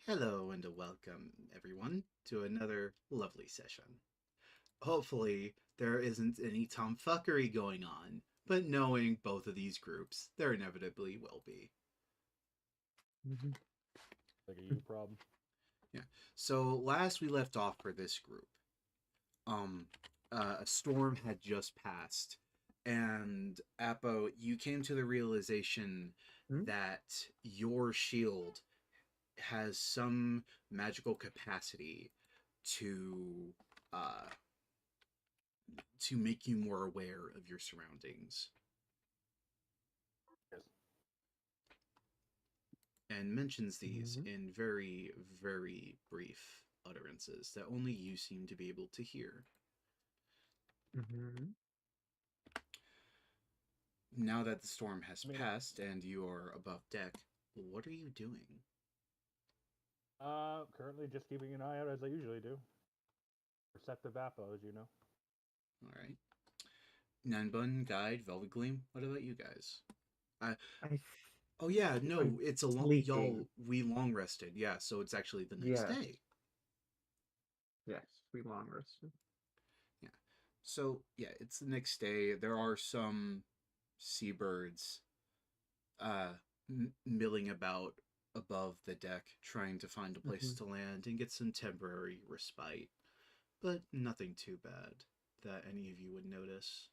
Hello and a welcome, everyone, to another lovely session. Hopefully, there isn't any tomfuckery going on, but knowing both of these groups, there inevitably will be. Like a you problem. Yeah. So last we left off for this group, um, a storm had just passed, and Apo, you came to the realization that your shield has some magical capacity to uh, to make you more aware of your surroundings, Yes. and mentions these Mhm. in very, very brief utterances that only you seem to be able to hear. Mhm. Now that the storm has I mean, passed and you are above deck, what are you doing? currently just keeping an eye out as I usually do. Receptive appos, you know. All right. Nanbun, Guide, Velvet Gleam, what about you guys? I I Oh yeah, I'm no, it's a sleeping. y'all we long rested. Yeah, so it's actually the next Yes. day. Yes. We long rested. Yeah. So yeah, it's the next day. There are some seabirds uh milling about above the deck trying to find a place Mhm. to land and get some temporary respite, but nothing too bad that any of you would notice.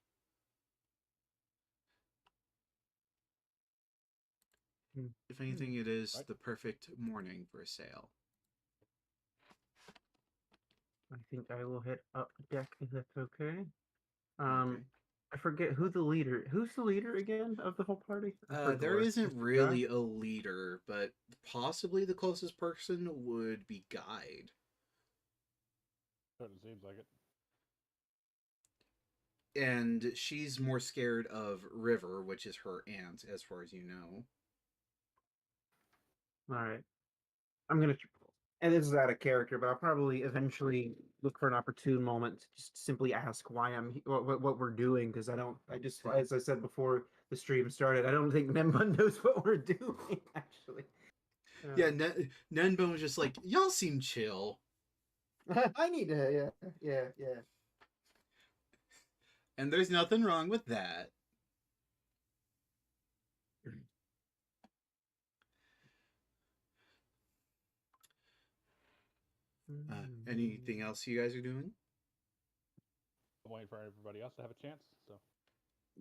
Mhm. If anything, it is Right? the perfect morning for a sail. I think I will hit up deck if that's okay. Okay. Um, I forget who the leader. Who's the leader again of the whole party? I There forgot. isn't Just the guy. really a leader, but possibly the closest person would be Guide. Certainly seems like it. And she's more scared of River, which is her aunt, as far as you know. All right. I'm gonna. And this is out of character, but I'll probably eventually look for an opportune moment to just simply ask why what we're doing, because I don't. I just, as I said before the stream started, I don't think Memba knows what we're doing. Actually. Yeah, Nenbone was just like, y'all seem chill. I need to, yeah. And there's nothing wrong with that. Anything else you guys are doing? I'm waiting for everybody else to have a chance. So,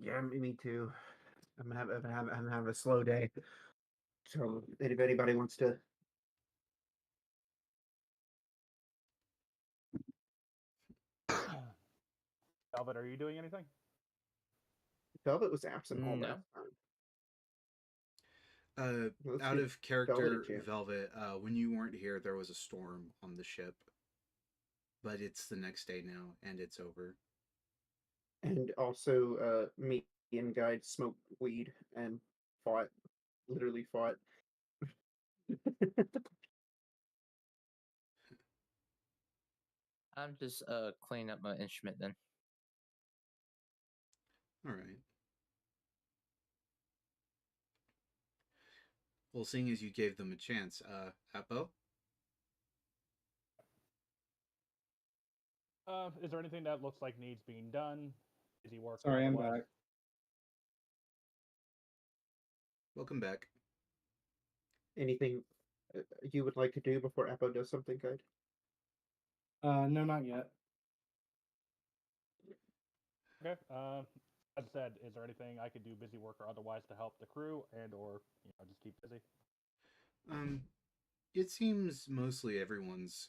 Yeah, me too. I'm having a slow day. So if anybody wants to, Velvet, are you doing anything? Velvet was absent all that No. time. Let's Out give of Velvet a character, chance. Velvet, when you weren't here, there was a storm on the ship. But it's the next day now, and it's over. And also, me and Guide smoked weed and fought, literally fought. I'm just cleaning up my instrument then. All right. Well, seeing as you gave them a chance, Apo? Is there anything that looks like needs being done? Busy work or Sorry, I'm otherwise? back. Welcome back. Anything you would like to do before Apo does something, Guide? No, not yet. Okay. As I said, is there anything I could do, busy work or otherwise, to help the crew and or just keep busy? Um, it seems mostly everyone's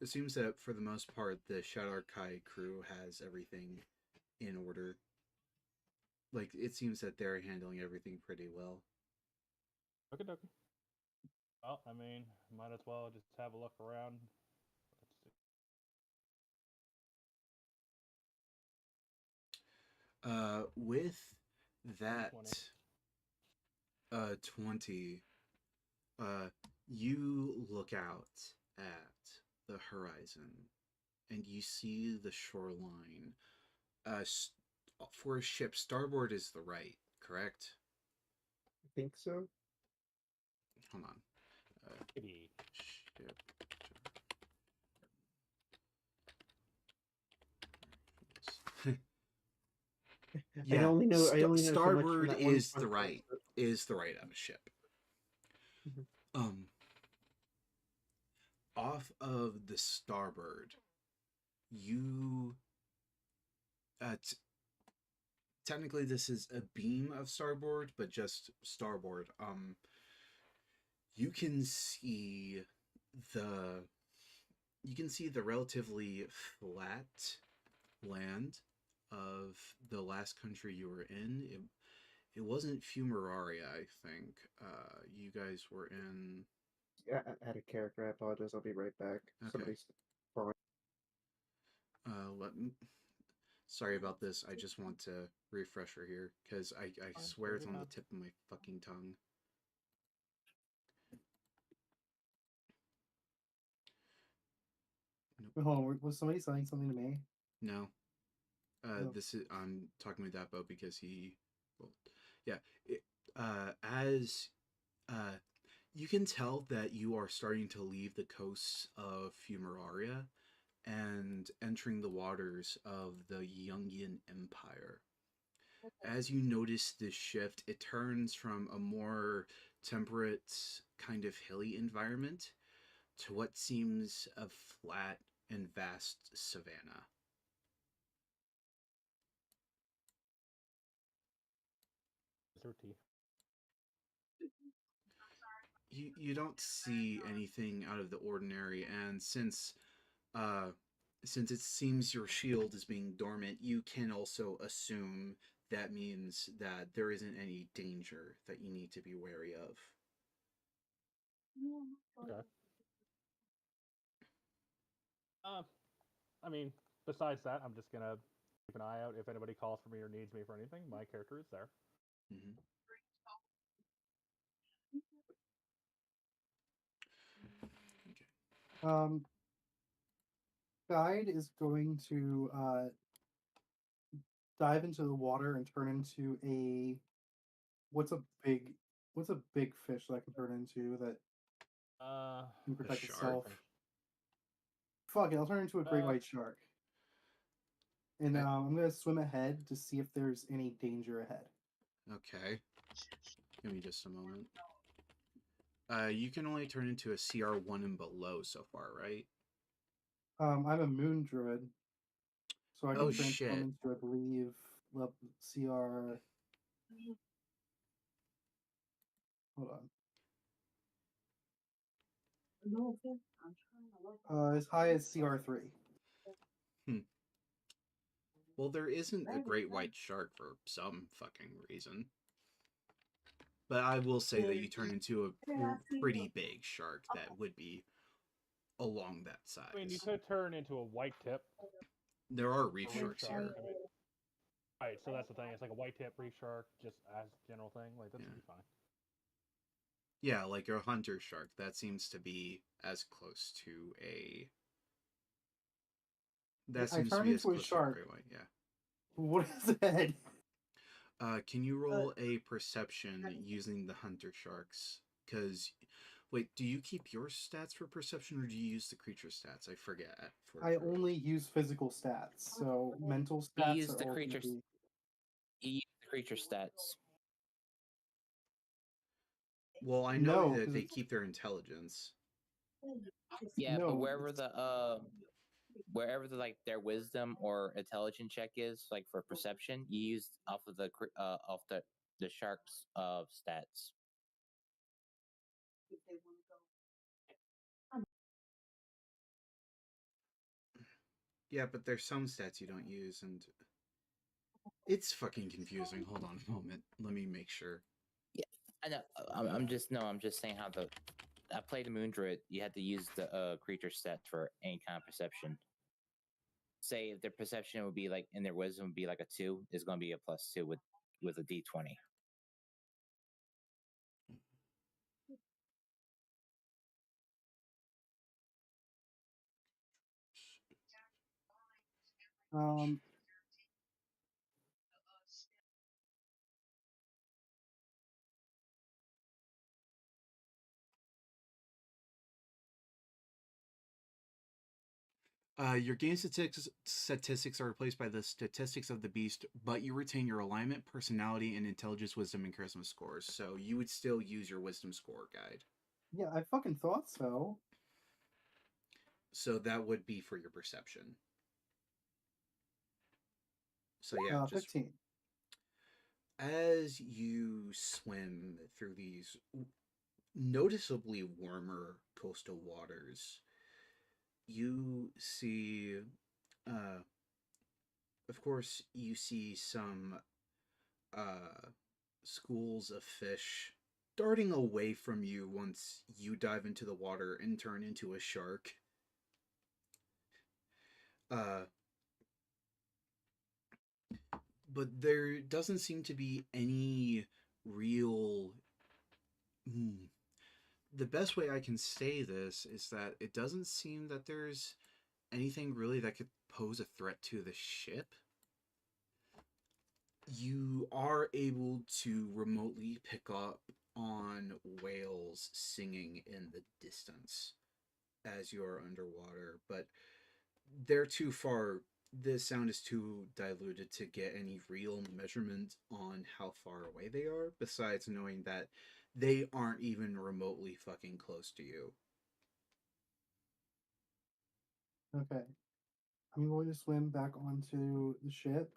it seems that for the most part the Shadar Kai crew has everything in order. Like it seems that they're handling everything pretty well. Okay, okay. Well, I mean, might as well just have a look around. Let's see. With that 20. 20, you look out at the horizon and you see the shoreline. Uh, for a ship, starboard is the right, correct? think so. Hold on. Maybe. Ship. I only know so much from starboard that one is the SpongeBob right clip. of a ship. Mhm. Off of the starboard, you technically this is a beam of starboard, but just starboard. You can see the relatively flat land of the last country you were in. It wasn't Fumararia, I think. You guys were in. Yeah, add a character. I apologize. I'll be right back. Okay. Somebody's calling. Let me. Sorry about this. I just want to refresher here because I swear it's on the tip of my fucking tongue. Wait, hold on. Was somebody saying something to me? No. Oh. This is I'm talking with Dapo because he. Well, yeah. As you can tell that you are starting to leave the coasts of Fumararia and entering the waters of the Jungian Empire. As you notice this shift, it turns from a more temperate, kind of hilly environment to what seems a flat and vast savanna. Deserty. You don't see anything out of the ordinary, and since it seems your shield is being dormant, you can also assume that means that there isn't any danger that you need to be wary of. Okay. I mean, besides that, I'm just gonna keep an eye out if anybody calls for me or needs me for anything. My character is there. Mm-hmm. Um, Guide is going to dive into the water and turn into a what's a big fish that I can turn into that can protect shark. itself. Fuck it, I'll turn into a great white shark. And I- I'm gonna swim ahead to see if there's any danger ahead. Okay. Give me just a moment. You can only turn into a CR1 and below so far, right? I'm a moon druid, so I can Oh, transform shit. into, I believe, CR. Hold on. As high as CR3. Well, there isn't a great white shark for some fucking reason. But I will say that you turn into a pretty big shark that would be along that size. I mean, you could turn into a white tip. There are reef A reef sharks shark. here. I mean, right, so that's the thing. It's like a white tip reef shark, just as general thing. Like that's Yeah. gonna be fine. Yeah, like a hunter shark. That seems to be as close to a. That I seems to turn be as into a close to a shark. great white. Yeah. What is that? Can you roll a perception using the hunter sharks? Because, wait, do you keep your stats for perception or do you use the creature stats? I forget. I only use physical stats, so mental You stats use are the all gonna creature. be. You use the creature stats. Well, I know No, that 'cause they it's- keep their intelligence. Yeah, but No. wherever the like their wisdom or intelligence check is, like for perception, you use off of the shark's stats. Yeah, but there's some stats you don't use, and it's fucking confusing. Hold on a moment. Let me make sure. Yeah, I know. I'm just saying how I played the Moon Druid. You had to use the creature stats for any kind of perception. Say if their perception would be like, and their wisdom would be like a 2, it's going to be a +2 with a D20. Um, Your game statistics are replaced by the statistics of the beast, but you retain your alignment, personality, and intelligence, wisdom, and charisma scores. So you would still use your wisdom score guide. Yeah, I fucking thought so. So that would be for your perception. So yeah, just 15. as you swim through these noticeably warmer coastal waters, you see, uh, of course, you see some schools of fish darting away from you once you dive into the water and turn into a shark. Uh, but there doesn't seem to be any real. The best way I can say this is that it doesn't seem that there's anything really that could pose a threat to the ship. You are able to remotely pick up on whales singing in the distance as you're underwater, but they're too far. The sound is too diluted to get any real measurement on how far away they are, besides knowing that they aren't even remotely fucking close to you. Okay. I'm going to swim back onto the ship.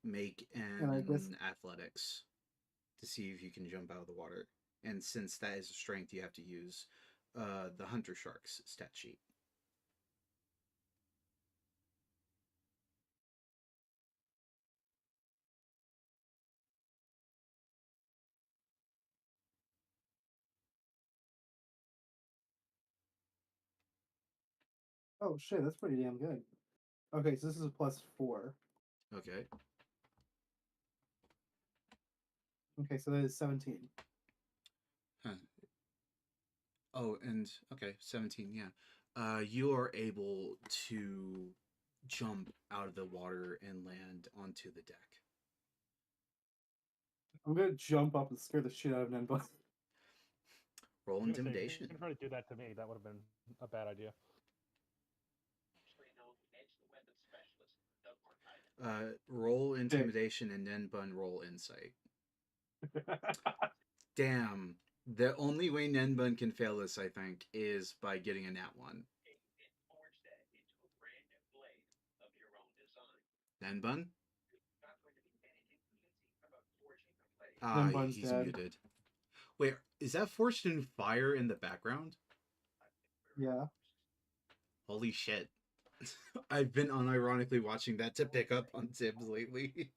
Make And I guess an athletics to see if you can jump out of the water. And since that is a strength, you have to use the hunter shark's stat sheet. oh shit, that's pretty damn good. Okay, so this is a +4. Okay. Okay, so that is 17. Huh. Oh, and okay, 17, yeah. You are able to jump out of the water and land onto the deck. I'm gonna jump up and scare the shit out of Nenbus. Roll I was gonna say, if intimidation. you're gonna try to do that to me, that would have been a bad idea. Roll intimidation and then bun roll insight. Damn. The only way Nenbun can fail this, I think, is by getting a nat 1. Nenbun? Nenbun's He's dead. muted. Wait, is that Forged in Fire in the background? Yeah. Holy shit. I've been unironically watching that to pick up on Tibbs lately.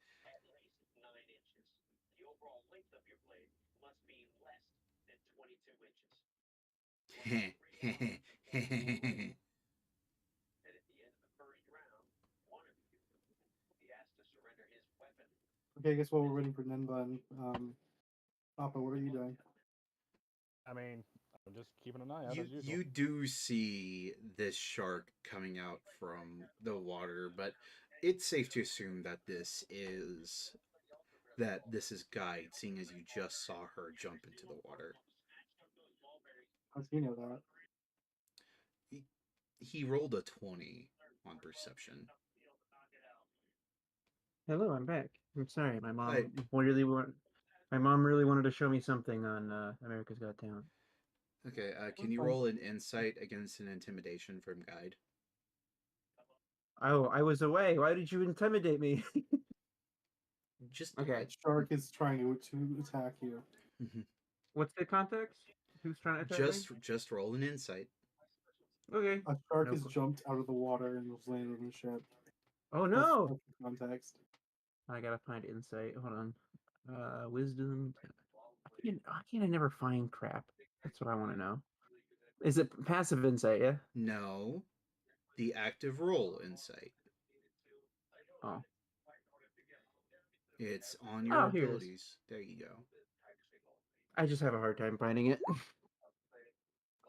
Okay, I guess while we're waiting for Nenbun, Papa, what are you doing? I mean, I'm just keeping an eye out you as usual. you do see this shark coming out from the water, but it's safe to assume that this is Guide, seeing as you just saw her jump into the water. How does he know that? He rolled a 20 on perception. Hello, I'm back. I'm sorry, my mom Hi. my mom really wanted to show me something on America's Got Talent. Okay, can That's you fine. roll an insight against an intimidation from Guide? Oh, I was away. Why did you intimidate me? Just Okay. That shark is trying to attack you. What's the context? Who's trying to attack me? just roll an insight. Okay. A shark No has pro- jumped out of the water and was landed on the ship. Oh That's no! the context. I gotta find insight. Hold on. Wisdom. Why can't I never find crap? That's what I want to know. Is it passive insight? Yeah. No, the active roll insight. Oh. It's on your Oh, here it is. abilities. There you go. I just have a hard time finding it.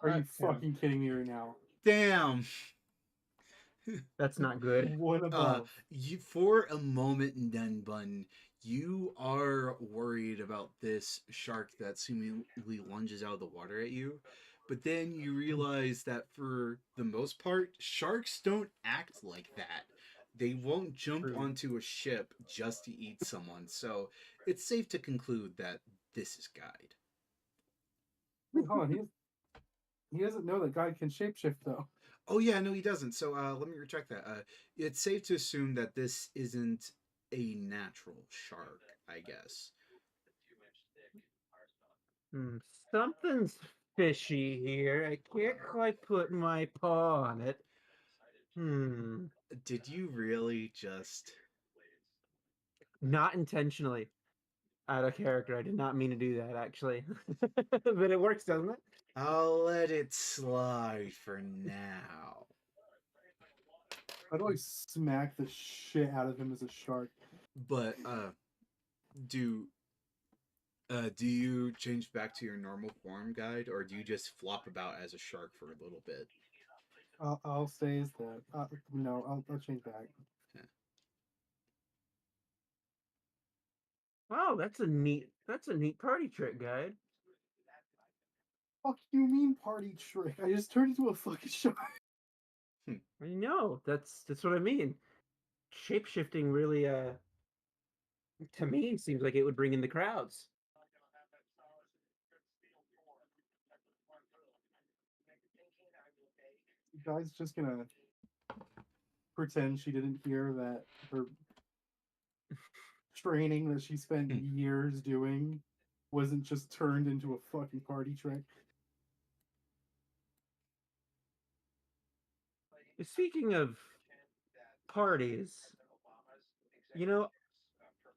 Are you Yeah. fucking kidding me right now? Damn. That's not good. What above? You for a moment, Denbun, you are worried about this shark that seemingly lunges out of the water at you, But then you realize that for the most part, sharks don't act like that. They won't jump True. onto a ship just to eat someone, so it's safe to conclude that this is Guide. Wait, hold on. He doesn't know that God can shapeshift though. Oh yeah, no, he doesn't. So let me retract that. It's safe to assume that this isn't a natural shark, I guess. Hmm, something's fishy here. I can't quite put my paw on it. Hmm. Did you really just? Not intentionally. Out of character. I did not mean to do that, actually. But it works, doesn't it? I'll let it slide for now. I'd always smack the shit out of him as a shark. But do do you change back to your normal form, Guide, or do you just flop about as a shark for a little bit? I'll stay as the. No, I'll change back. Oh, that's a neat party trick, guide. Fuck you mean party trick? I just turned into a fucking shark. I know. That's what I mean. Shapeshifting really to me seems like it would bring in the crowds. You guys just gonna pretend she didn't hear that her training that she spent years doing wasn't just turned into a fucking party trick. Speaking of parties, you know,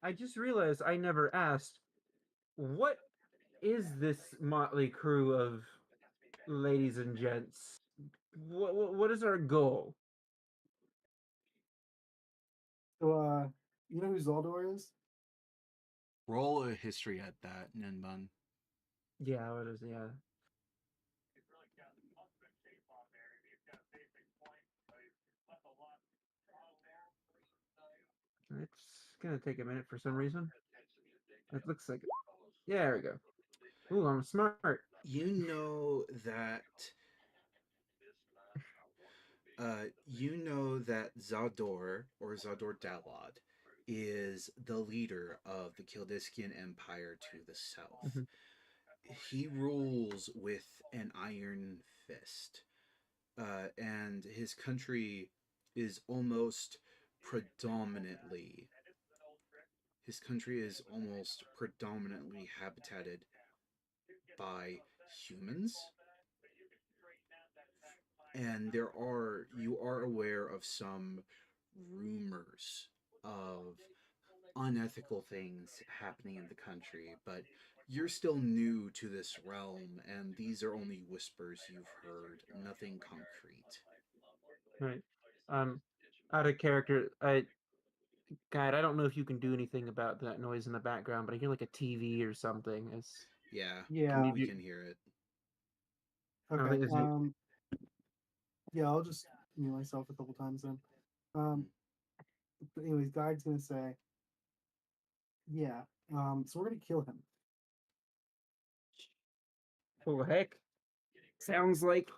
I just realized I never asked what is this motley crew of ladies and gents? What is our goal? So, you know who Zaldor is? Roll a history at that, Nenbun. Yeah, what is yeah. It's gonna take a minute for some reason. It looks like it. Yeah, there we go. Ooh, I'm smart. You know that Zador or Zador Dalad is the leader of the Kildiskian Empire to the south. Mhm. He rules with an iron fist, and his country is almost predominantly habitated by humans, and you are aware of some rumors of unethical things happening in the country, but you're still new to this realm, and these are only whispers you've heard, nothing concrete. Right. Um, Out of character, guide. I don't know if you can do anything about that noise in the background, but I hear like a TV or something. It's Yeah, can Yeah. you we do? can hear it. Okay. Is it? Yeah, I'll just mute myself a couple times then. Um. But anyways, Guide's gonna say, yeah. So we're gonna kill him. Well, heck, sounds like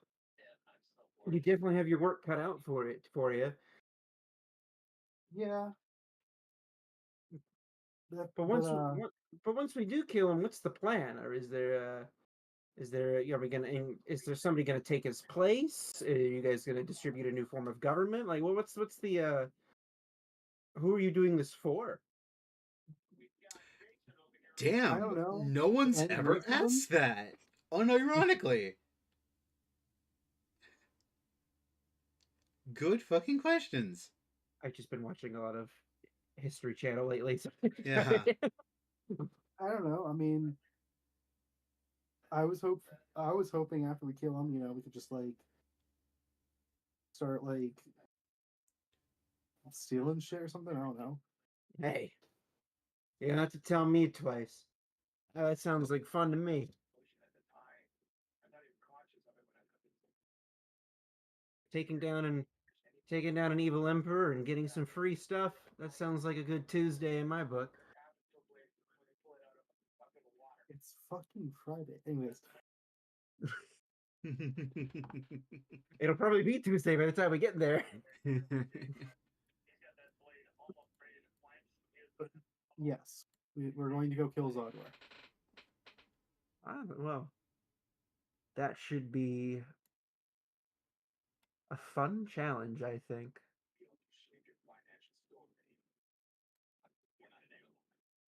you definitely have your work cut out for you. Yeah. That, But but but once we do kill him, what's the plan? Or is there are we gonna is there somebody gonna take his place? Are you guys gonna distribute a new form of government? Like, what's the who are you doing this for? I don't Damn, know. no one's End ever racism? asked that. Unironically. Good fucking questions. I've just been watching a lot of History Channel lately. So Yeah. I don't know. I mean, I was hoping after we kill him, we could just like start like stealing shit or something. I don't know. Hey, you don't have to tell me twice. That sounds like fun to me. Taking down and taking down an evil emperor and getting some free stuff. That sounds like a good Tuesday in my book. It's fucking Friday. Anyways, It'll probably be Tuesday by the time we get there. Yes, we're going to go kill Zodwar. Well, that should be a fun challenge, I think.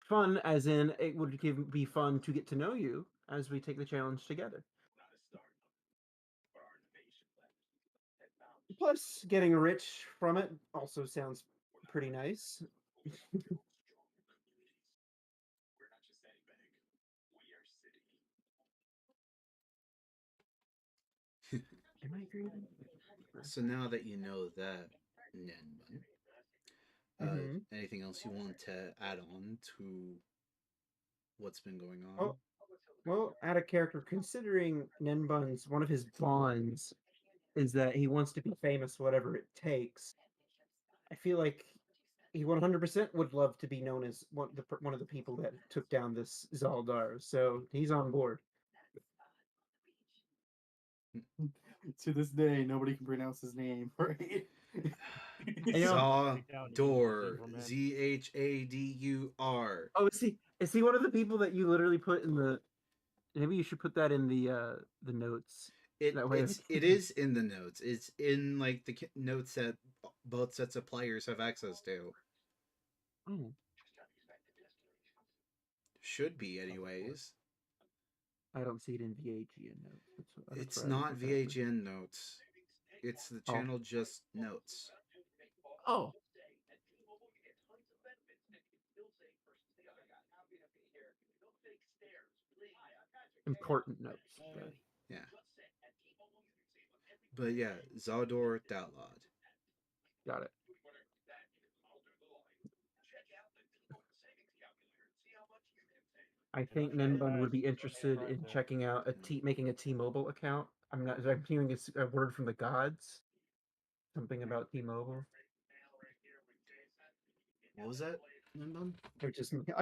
Fun, as in it would be fun to get to know you as we take the challenge together. Plus, getting rich from it also sounds pretty nice. Am I agreeing? So now that you know that, Nenbun, anything else you want to add on to what's been going on? Oh, well, out of character, considering Nenbun's one of his bonds is that he wants to be famous, whatever it takes. I feel like he 100% would love to be known as one of the people that took down this Zaldar. So he's on board. To this day, nobody can pronounce his name, right? Zador, Zhadur. Oh, is he one of the people that you literally put in the? Maybe you should put that in the notes. That way It is in the notes. It's in like the notes that both sets of players have access to. Oh, Should be, anyways. I don't see it in VAGN notes. It's not VHN notes. It's the channel just notes. Oh. Important notes. But... Yeah. But yeah, Zador Datlad. Got it. I think Nenbun would be interested in checking out making a T-Mobile account. I'm hearing a word from the gods. Something about T-Mobile. What was that, Nenbun? I'm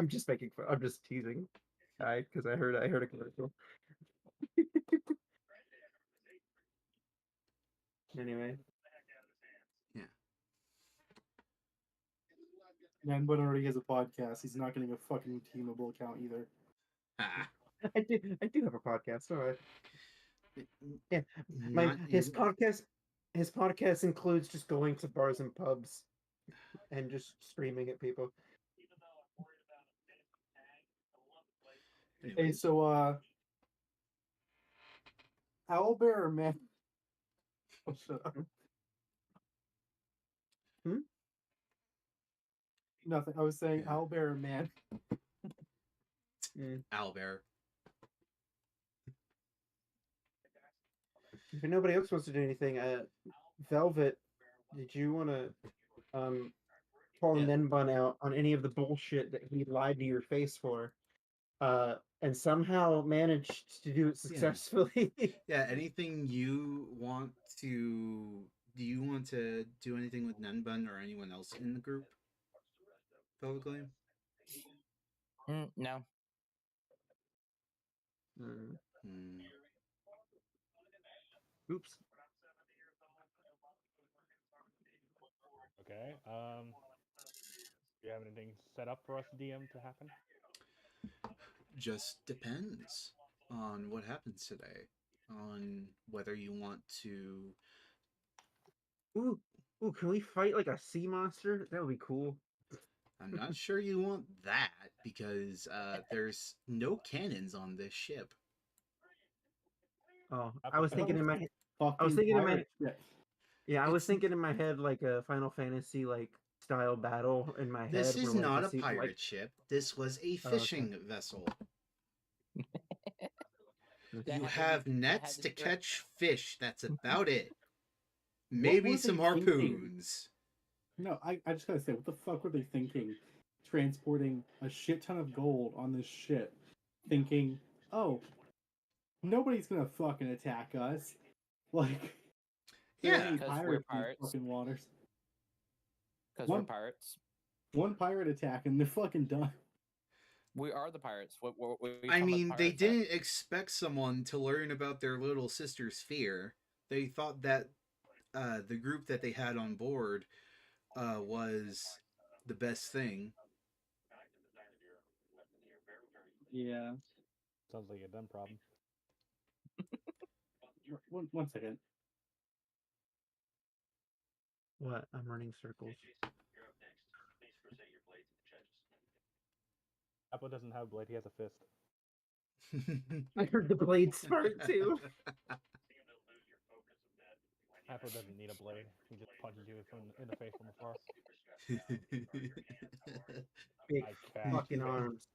just making fun. I'm just teasing, because I heard a commercial. Anyway. Yeah. Nanbun already has a podcast. He's not getting a fucking T-Mobile account either. Ah. I do have a podcast. All right. Yeah, his podcast includes just going to bars and pubs and just screaming at people. Hey, so Owlbear or man? Oh, shut up. Nothing. I was saying Owlbear or man. Owlbear. If nobody else wants to do anything, Velvet, did you want to call Nenbun out on any of the bullshit that he lied to your face for, and somehow managed to do it successfully? Yeah. Anything you want to? Do you want to do anything with Nenbun or anyone else in the group? Publicly? No. Oops. Okay. Do you have anything set up for us, DM, to happen? Just depends on what happens today. On whether you want to. Ooh, can we fight like a sea monster? That would be cool. I'm not sure you want that because there's no cannons on this ship. Oh, I was thinking in my head. I was thinking in my yeah, I was thinking in my head like a Final Fantasy like style battle in my head. This is where, not a pirate ship. This was a fishing vessel. You have nets to catch fish. That's about it. Maybe some harpoons. No, I just gotta say, what the fuck were they thinking? Transporting a shit ton of gold on this ship, thinking, oh, nobody's gonna fucking attack us. Like, yeah, because we're pirates. Fucking waters. Because we're pirates. One pirate attack and they're fucking done. We are the pirates. What are you I talking about mean, the they pirates at? didn't expect someone to learn about their little sister's fear. They thought that the group that they had on board was the best thing. Yeah. Sounds like a dumb problem. One second. What? I'm running circles. Apple doesn't have a blade; he has a fist. I heard the blade smart too. Apple doesn't need a blade; he just punches you in the face from afar. Big I can't. fucking arms.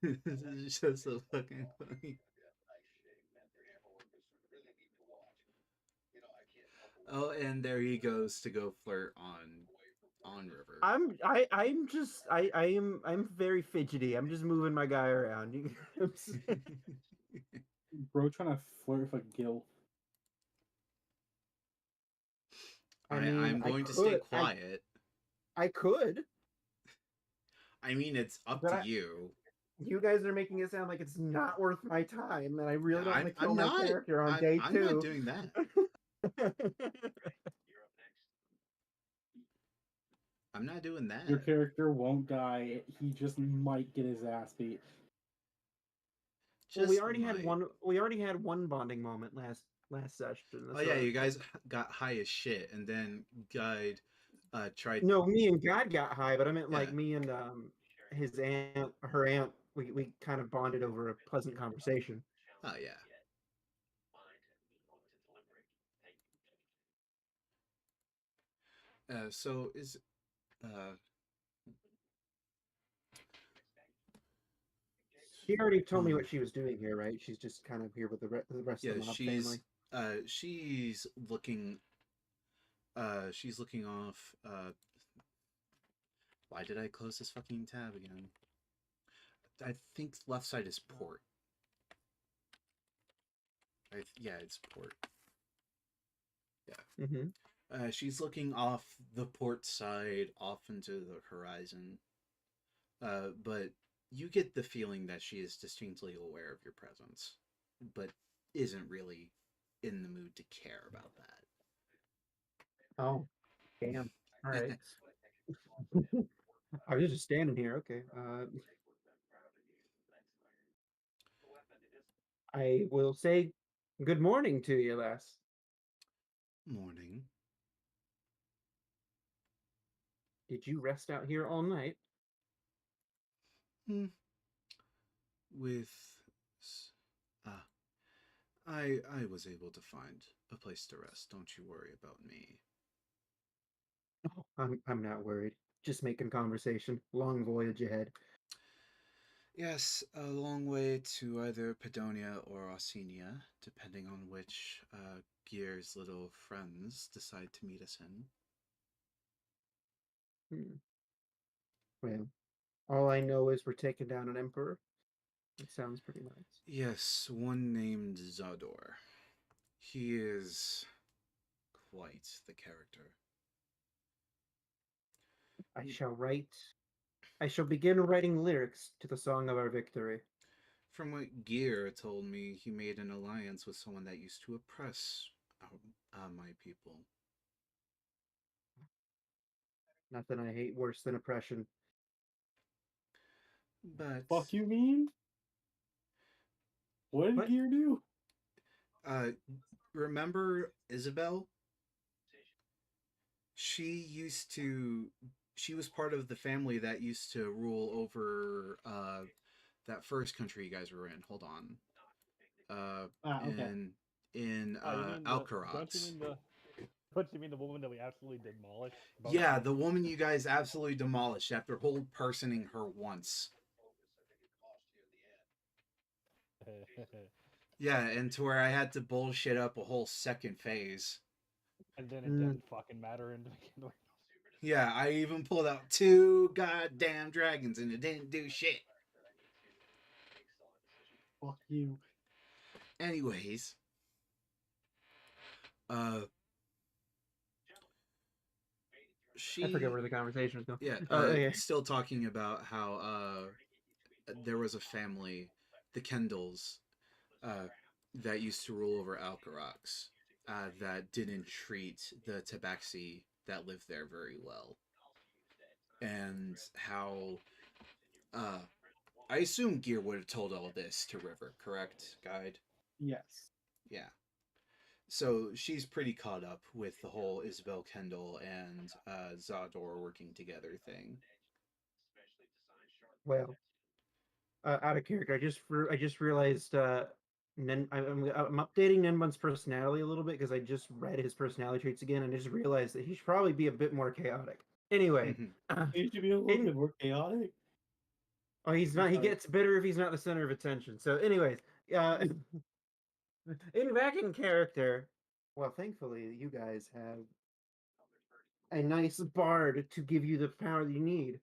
This is just so fucking funny. Oh, and there he goes to go flirt on River. I'm very fidgety. I'm just moving my guy around. Bro trying to flirt with a Gil. I'm going to stay quiet. I could, I mean, it's up but to you. you guys are making it sound like it's not worth my time, and I really don't want to kill I'm my not. character on day I'm 2. not doing that. I'm not doing that. Your character won't die. He just might get his ass beat. Well, Just we already might. had one. We already had one bonding moment last session. Oh yeah, you guys got high as shit, and then Guide tried. No, me and God got high, but I meant like Yeah. me and his aunt, her aunt. We kind of bonded over a pleasant conversation. Oh yeah. So is She already told me what she was doing here, right? She's just kind of here with the rest yeah, of the mob family. she's looking off. Why did I close this fucking tab again? I think left side is port. Yeah, it's port. Yeah. Mm-hmm. She's looking off the port side, off into the horizon. But you get the feeling that she is distinctly aware of your presence, but isn't really in the mood to care about that. Oh, damn. All right. I was just standing here. Okay. I will say good morning to you, lass. Morning. Did you rest out here all night? With ah, I was able to find a place to rest. Don't you worry about me. Oh, I'm not worried. Just making conversation. Long voyage ahead. Yes, a long way to either Pedonia or Ossenia, depending on which Gear's little friends decide to meet us in. Well, all I know is we're taking down an emperor. It sounds pretty nice. Yes, one named Zador. He is quite the character. I shall begin writing lyrics to the song of our victory. From what Gear told me, he made an alliance with someone that used to oppress my people. Nothing I hate worse than oppression. But Fuck you mean? What did What? Gear do? remember Isabel? She was part of the family that used to rule over that first country you guys were in. Hold on. Okay. In Alcaraz. Don't you mean the woman that we absolutely demolished? Yeah, the woman you guys absolutely demolished after whole personing her once. Yeah, and to where I had to bullshit up a whole second phase. And then it didn't fucking matter in the beginning. Yeah, I even pulled out 2 goddamn dragons and it didn't do shit. Fuck you. Anyways, I forget she where the conversation was going. yeah, Okay. still talking about how there was a family, the Kendalls, uh, that used to rule over Alcarox, that didn't treat the Tabaxi that lived there very well, and how uh, I assume Gear would have told all this to River, correct, Guide? Yes. Yeah. So she's pretty caught up with the whole Isabel Kendall and Zador working together thing. Well, out of character, I just realized I'm updating Nenbun's personality a little bit because I just read his personality traits again and I just realized that he should probably be a bit more chaotic. Anyway, He should be a little in, bit more chaotic. oh, he's I'm not. He sorry. gets bitter if he's not the center of attention. So, anyways, in back in character, well, thankfully, you guys have a nice bard to give you the power that you need.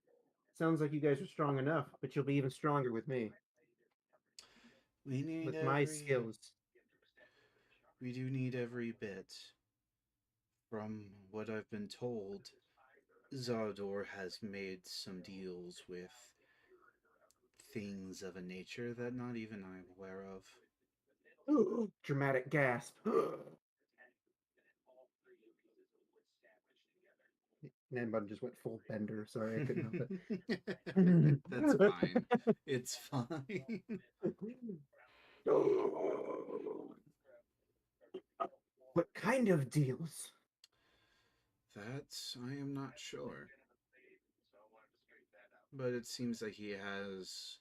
Sounds like you guys are strong enough, but you'll be even stronger with me, we need with my every. skills. We do need every bit. From what I've been told, Zador has made some deals with things of a nature that not even I'm aware of. Dramatic gasp. Nanbun just went full bender. Sorry, I couldn't help That's it. fine. It's fine. What kind of deals? That I am not sure. But it seems that he has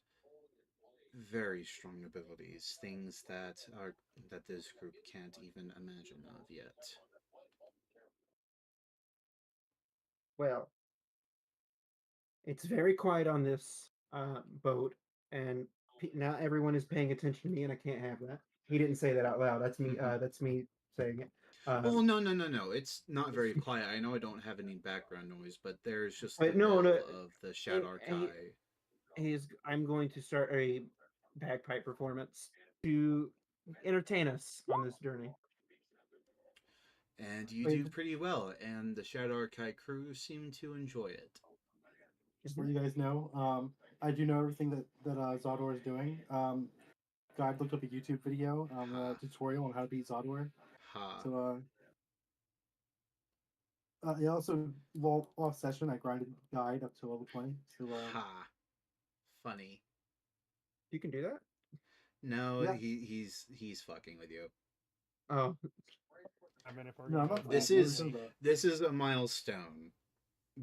very strong abilities, things that this group can't even imagine of yet. Well, it's very quiet on this boat, and now everyone is paying attention to me, and I can't have that. He didn't say that out loud. That's me. That's me saying it. Well, no. It's not very quiet. I know I don't have any background noise, but there's just the But no, no. bell of the Shadar Kai. I'm going to start a bagpipe performance to entertain us on this journey. And you Wait, do pretty well, and the Shadar Kai crew seem to enjoy it. just so you guys know, I do know everything that Zador is doing. Guy looked up a YouTube video, Ha. tutorial on how to beat Zador. Ha. So I also lost session. I grinded guide up to level 20. So Ha. Funny. You can do that. No, Yeah. he's fucking with you. Oh, I mean, if we're No, gonna I'm go not by This fucking is with him. this is a milestone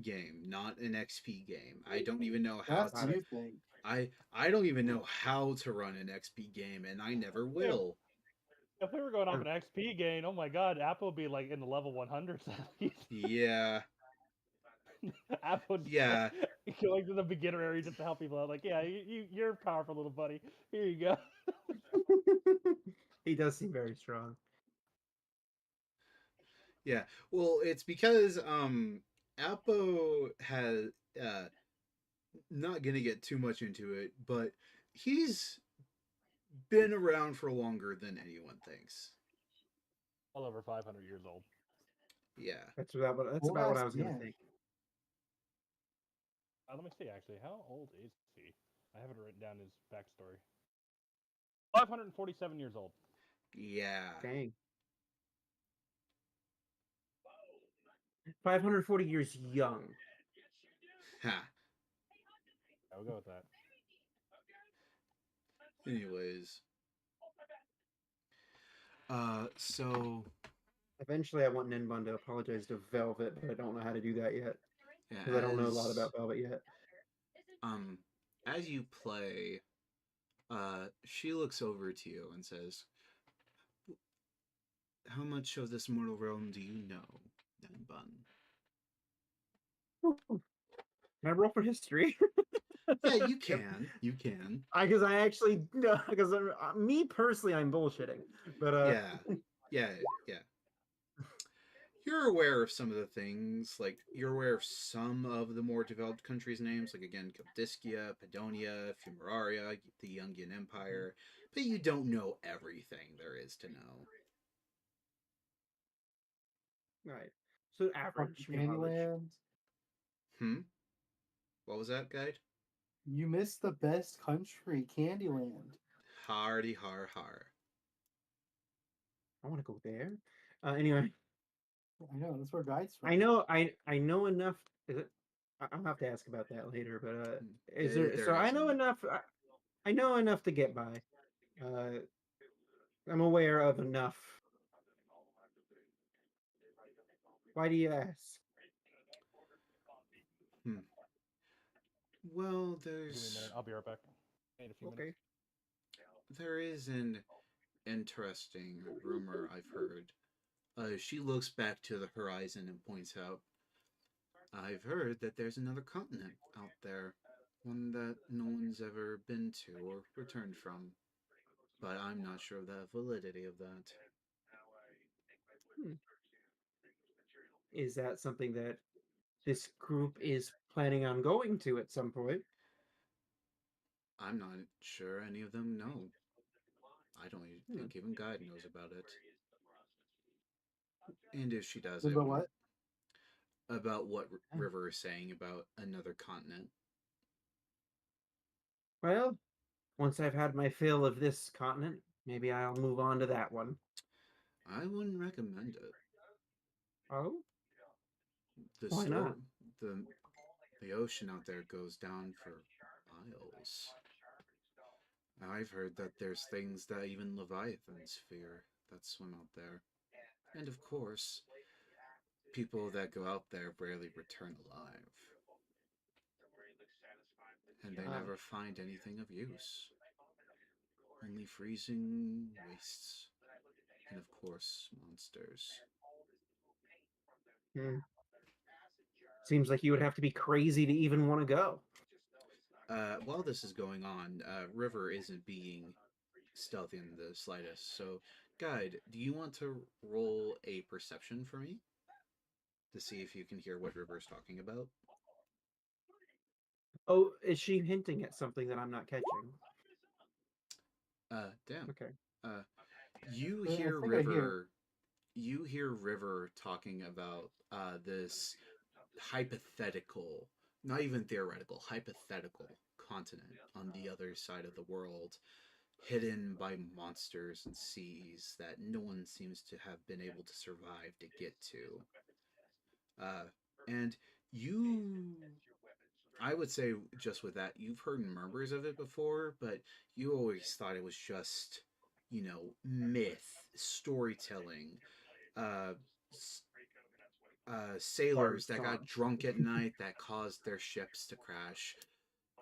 game, not an XP game. I don't even know how That's to. you think. I don't even know how to run an XP game, and I never will. if we were going off an XP gain, oh my god, Apple would be like in the level 100s at least. Yeah, Apple just yeah. like, going to the beginner area just to help people out. Like, yeah, you're powerful, little buddy. Here you go. he does seem very strong. Yeah. Well, it's because Alpo has not gonna get too much into it, but he's been around for longer than anyone thinks. Well over 500 years old. Yeah. That's about what I was going to think. Let me see, actually. How old is he? I haven't written down his backstory. 547 years old. Yeah. Dang. 540 years young. Ha. I'll go with that. Anyways. So Eventually, I want Nenbun to apologize to Velvet, but I don't know how to do that yet yeah, because I don't know a lot about Velvet yet. As you play, she looks over to you and says, "How much of this mortal realm do you know, Bun?" Can I roll for history? Yeah, you can. You can. Because I actually no, because me personally, I'm bullshitting, but Yeah. You're aware of some of the things, like you're aware of some of the more developed countries' names, like again, Kildiskia, Padonia, Fumararia, the Yungian Empire, but you don't know everything there is to know. right. So average knowledge. Candyland. Hmm? What was that, guide? You missed the best country, Candyland. Hardy har har. I want to go there. Anyway, I know that's where guides from. I know enough. Is it? I'll have to ask about that later. But is there? There So I know isn't. enough. I know enough to get by. I'm aware of enough. Why do you ask? Hmm. Well, Give me a minute. I'll be right back. In a few Okay. minutes. there is an interesting rumor I've heard. She looks back to the horizon and points out, I've heard that there's another continent out there, one that no one's ever been to or returned from, but I'm not sure of the validity of that. Hmm. Is that something that this group is planning on going to at some point? I'm not sure any of them know. I don't Hmm. think even Guide knows about it. And if she does, But what? about what Ah. River is saying about another continent. Well, once I've had my fill of this continent, maybe I'll move on to that one. I wouldn't recommend it. Oh, The why not? storm, the ocean out there goes down for miles. I've heard that there's things that even leviathans fear that swim out there. And of course, people that go out there rarely return alive. And they Ah, never find anything of use. Only freezing wastes. And of course, monsters. hmm. Seems like you would have to be crazy to even want to go. While this is going on, River isn't being stealthy in the slightest. So, Guide, do you want to roll a perception for me to see if you can hear what River's talking about? Oh, is she hinting at something that I'm not catching? Damn. Okay. Uh, you I hear think I hear. River. You hear River talking about this hypothetical, not even theoretical, hypothetical continent on the other side of the world, hidden by monsters and seas that no one seems to have been able to survive to get to. And you, I would say, just with that, you've heard murmurs of it before, but you always thought it was just, myth, storytelling, uh, Bard sailors that got song. drunk at night that caused their ships to crash,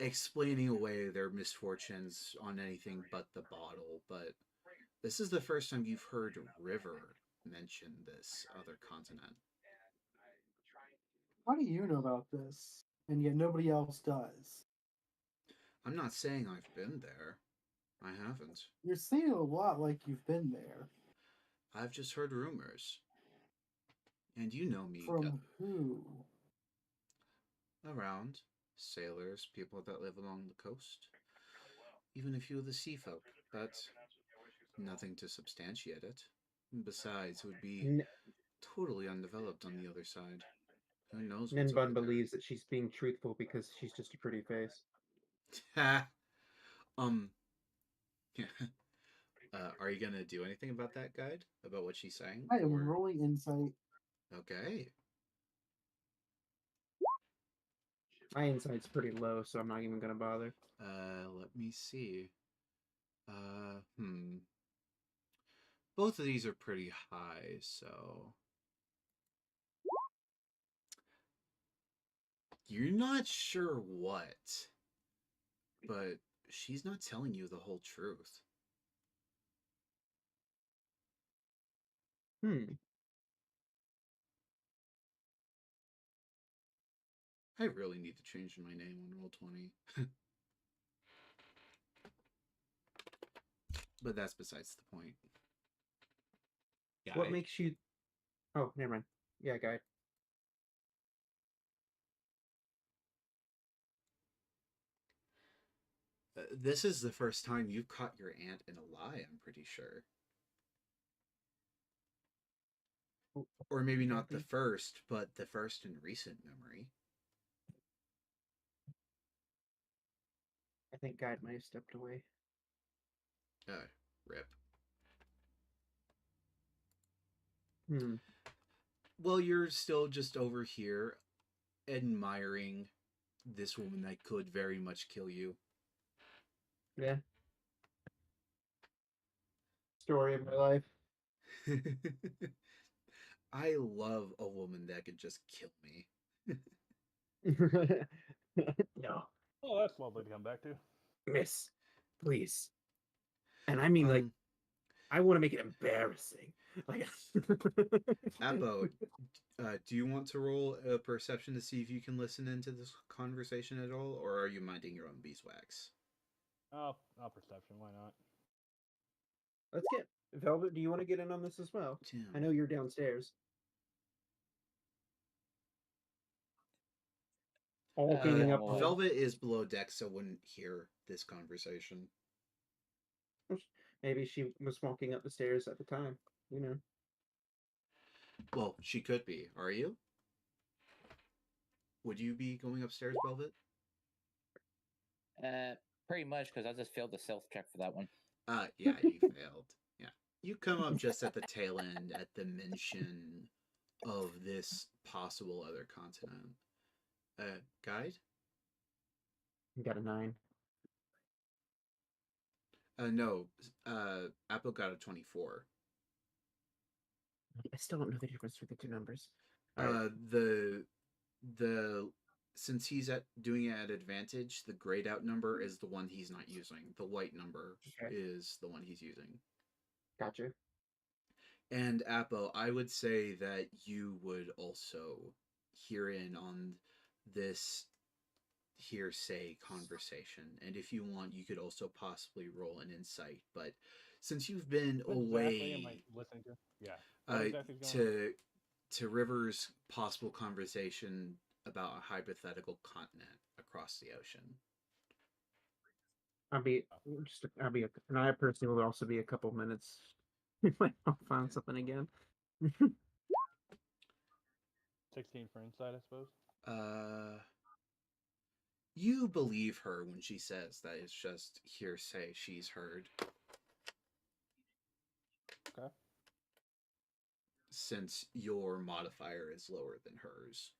explaining away their misfortunes on anything but the bottle. But this is the first time you've heard River mention this other continent. How do you know about this? And yet nobody else does. I'm not saying I've been there. I haven't. You're saying a lot like you've been there. I've just heard rumors. And you know me, From who? around sailors, people that live along the coast, even a few of the sea folk, but nothing to substantiate it. Besides, it would be N- totally undeveloped on the other side. Who knows what's over Ninbun believes that she's being truthful because she's just a pretty face. there? um, are you gonna do anything about that, Guide? About what she's saying? I am Or rolling insight. okay, My insight's pretty low, so I'm not even gonna bother. let me see. Hmm. Both of these are pretty high, so you're not sure what, but she's not telling you the whole truth. Hmm. I really need to change my name on Roll20. But that's besides the point. What Guide. makes you? Oh, never mind. Yeah, guy. This is the first time you've caught your aunt in a lie, I'm pretty sure. Or maybe not the Happy? first, but the first in recent memory. I think Guide might have stepped away. Rip. Hmm. Well, you're still just over here admiring this woman that could very much kill you. Yeah. Story of my life. I love a woman that could just kill me. No, Oh, that's lovely to come back to. miss, please. And I mean, like, Um, I want to make it embarrassing. Like, Apo, do you want to roll a perception to see if you can listen into this conversation at all, or are you minding your own beeswax? Oh, perception. Why not? let's get Velvet. Do you want to get in on this as well? Damn. I know you're downstairs. All cleaning up. well, Velvet is below deck, so wouldn't hear this conversation. Maybe she was walking up the stairs at the time. You know. Well, she could be. Are you? Would you be going upstairs, Velvet? pretty much because I just failed the stealth check for that one. Yeah, you failed. Yeah. You come up just at the tail end at the mention of this possible other continent. Guide? You got a 9. No. Apple got a 24. I still don't know the difference between the two numbers. All right. The since he's doing it at advantage, the grayed out number is the one he's not using. The white number Okay. is the one he's using. Gotcha. And Apple, I would say that you would also hear in on this hearsay conversation. And if you want, you could also possibly roll an insight. But since you've been What exactly am I away listening to? Yeah. What exactly is going on? to River's possible conversation about a hypothetical continent across the ocean. I'll be and I personally will also be a couple minutes. I'll find something again. 16 for insight, I suppose. You believe her when she says that it's just hearsay she's heard. Okay. Since your modifier is lower than hers.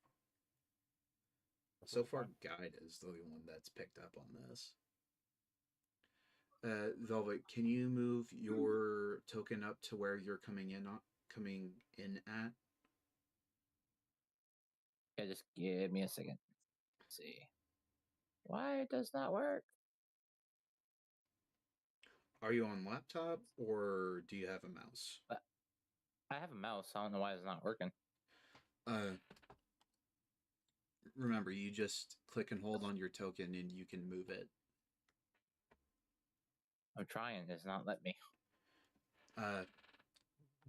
So far, Guide is the one that's picked up on this. Velvet, can you move your token up to where you're coming in at? Yeah, just give me a second. Let's see. Why it does not work? Are you on laptop or do you have a mouse? I have a mouse. I don't know why it's not working. Remember, you just click and hold on your token and you can move it. I'm trying. It's not letting me.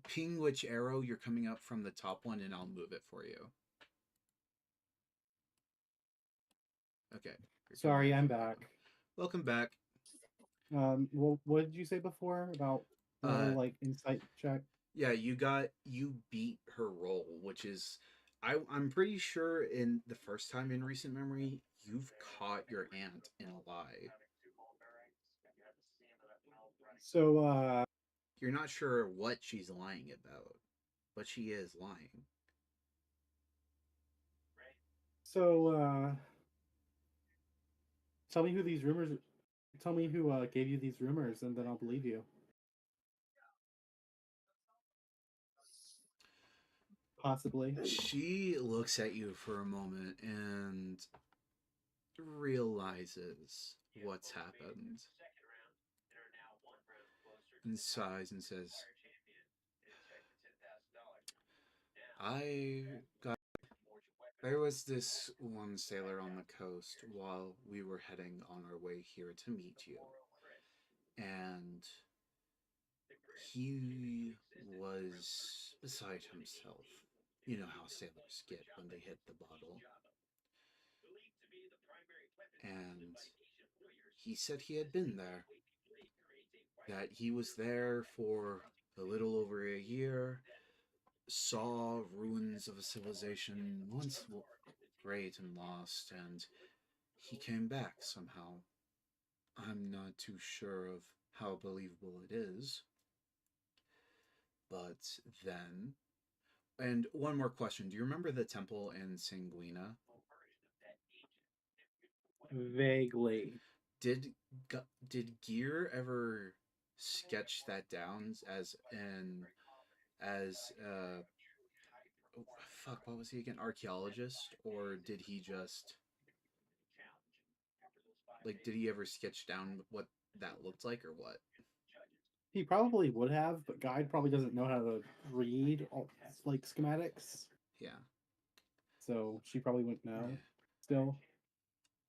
Ping which arrow you're coming up from the top one and I'll move it for you. Okay. Sorry, I'm back. Welcome back. Well, what did you say before about the whole like insight check? Yeah, you beat her roll, which is I'm pretty sure in the first time in recent memory you've caught your aunt in a lie. So You're not sure what she's lying about, but she is lying. So tell me who these rumors. Tell me who gave you these rumors, and then I'll believe you. Possibly. She looks at you for a moment and realizes what's happened and sighs and says, there was this one sailor on the coast while we were heading on our way here to meet you. And he was beside himself. You know how sailors get when they hit the bottle. And he said he had been there. That he was there for a little over a year, saw ruins of a civilization once great and lost, and he came back somehow. I'm not too sure of how believable it is. But then, and one more question: do you remember the temple in Sanguina? Vaguely. Did did Gear ever sketch that down as oh, fuck, what was he again, archaeologist, or did he just like, did he ever sketch down what that looked like or what? He probably would have, but Guide probably doesn't know how to read all, like schematics, Yeah, so she probably wouldn't know. yeah, Still,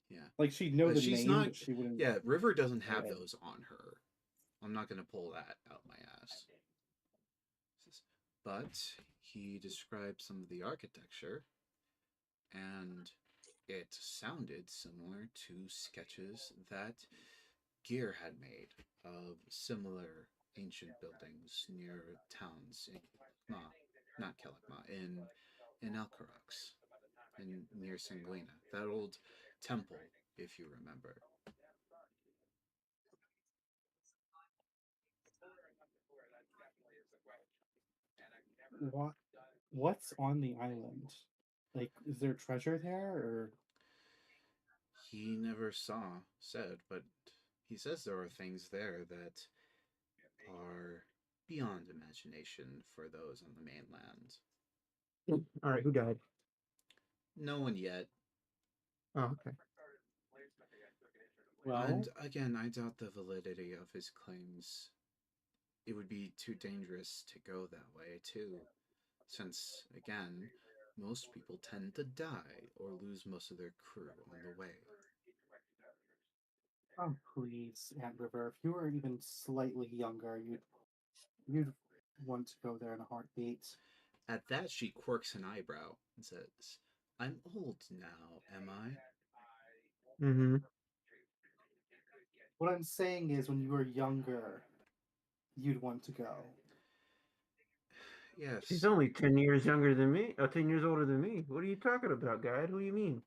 yeah. like she'd know the She's name, not. but she wouldn't. Yeah, River doesn't have Okay. those on her. I'm not gonna pull that out my ass. But he described some of the architecture, and it sounded similar to sketches that Gear had made of similar ancient buildings near towns in Kelekma, not Kelekma, in Alcarax, in near Sanguina. That old temple, if you remember. What? What's on the island? Like, is there treasure there, or He never said, but he says there are things there that are beyond imagination for those on the mainland. All right, who died? No one yet. Oh, okay. well? And again, I doubt the validity of his claims. It would be too dangerous to go that way, too, since, again, most people tend to die or lose most of their crew on the way. Oh, please, Aunt River. If you were even slightly younger, you'd want to go there in a heartbeat. At that, she quirks an eyebrow and says, I'm old now, am I? Mm-hmm. What I'm saying is, when you were younger, you'd want to go. She's Yes, only 10 years younger than me. 10 years older than me. What are you talking about, guide? Who do you mean?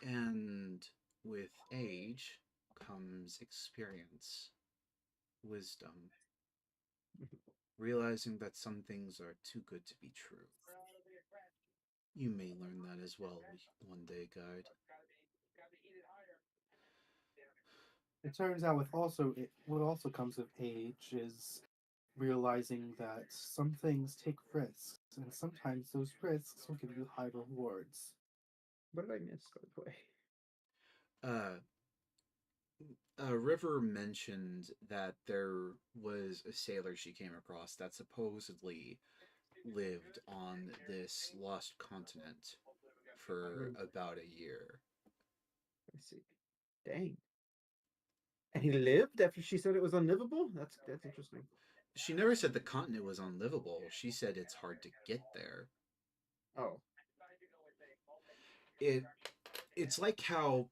and with age comes experience, wisdom, realizing that some things are too good to be true. You may learn that as well one day, Guide. It turns out what also comes with age is realizing that some things take risks, and sometimes those risks will give you high rewards. What did I miss, by the way? Uh, River mentioned that there was a sailor she came across that supposedly lived on this lost continent for Mm, about a year. I see. Dang. And he lived after she said it was unlivable? That's interesting. She never said the continent was unlivable. She said it's hard to get there. Oh. It it's like how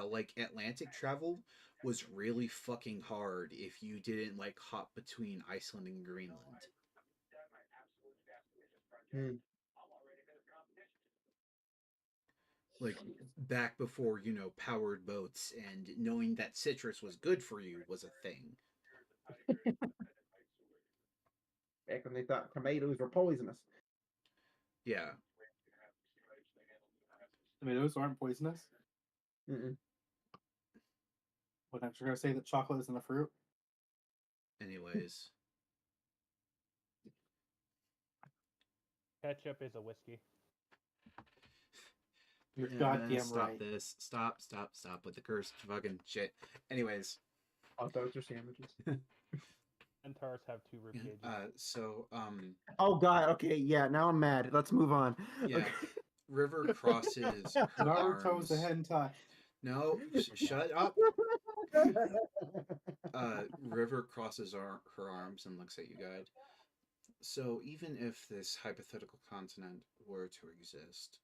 like Atlantic travel was really fucking hard if you didn't like hop between Iceland and Greenland. Hmm. Like back before, powered boats and knowing that citrus was good for you was a thing. Back when they thought tomatoes were poisonous. Yeah. Tomatoes aren't poisonous. Mm-mm. But I'm just gonna say that chocolate isn't a fruit. Anyways, Ketchup is a whiskey. You're goddamn stop right. this. Stop with the cursed fucking shit. Anyways, Hot dogs or sandwiches. Centaurs have 2 rib gauges. so Oh god, okay, yeah, now I'm mad. Let's move on. yeah, Okay. River crosses her Naruto's arms. a hentai. No, shut up. River crosses her arms and looks at you, Guide. So even if this hypothetical continent were to exist,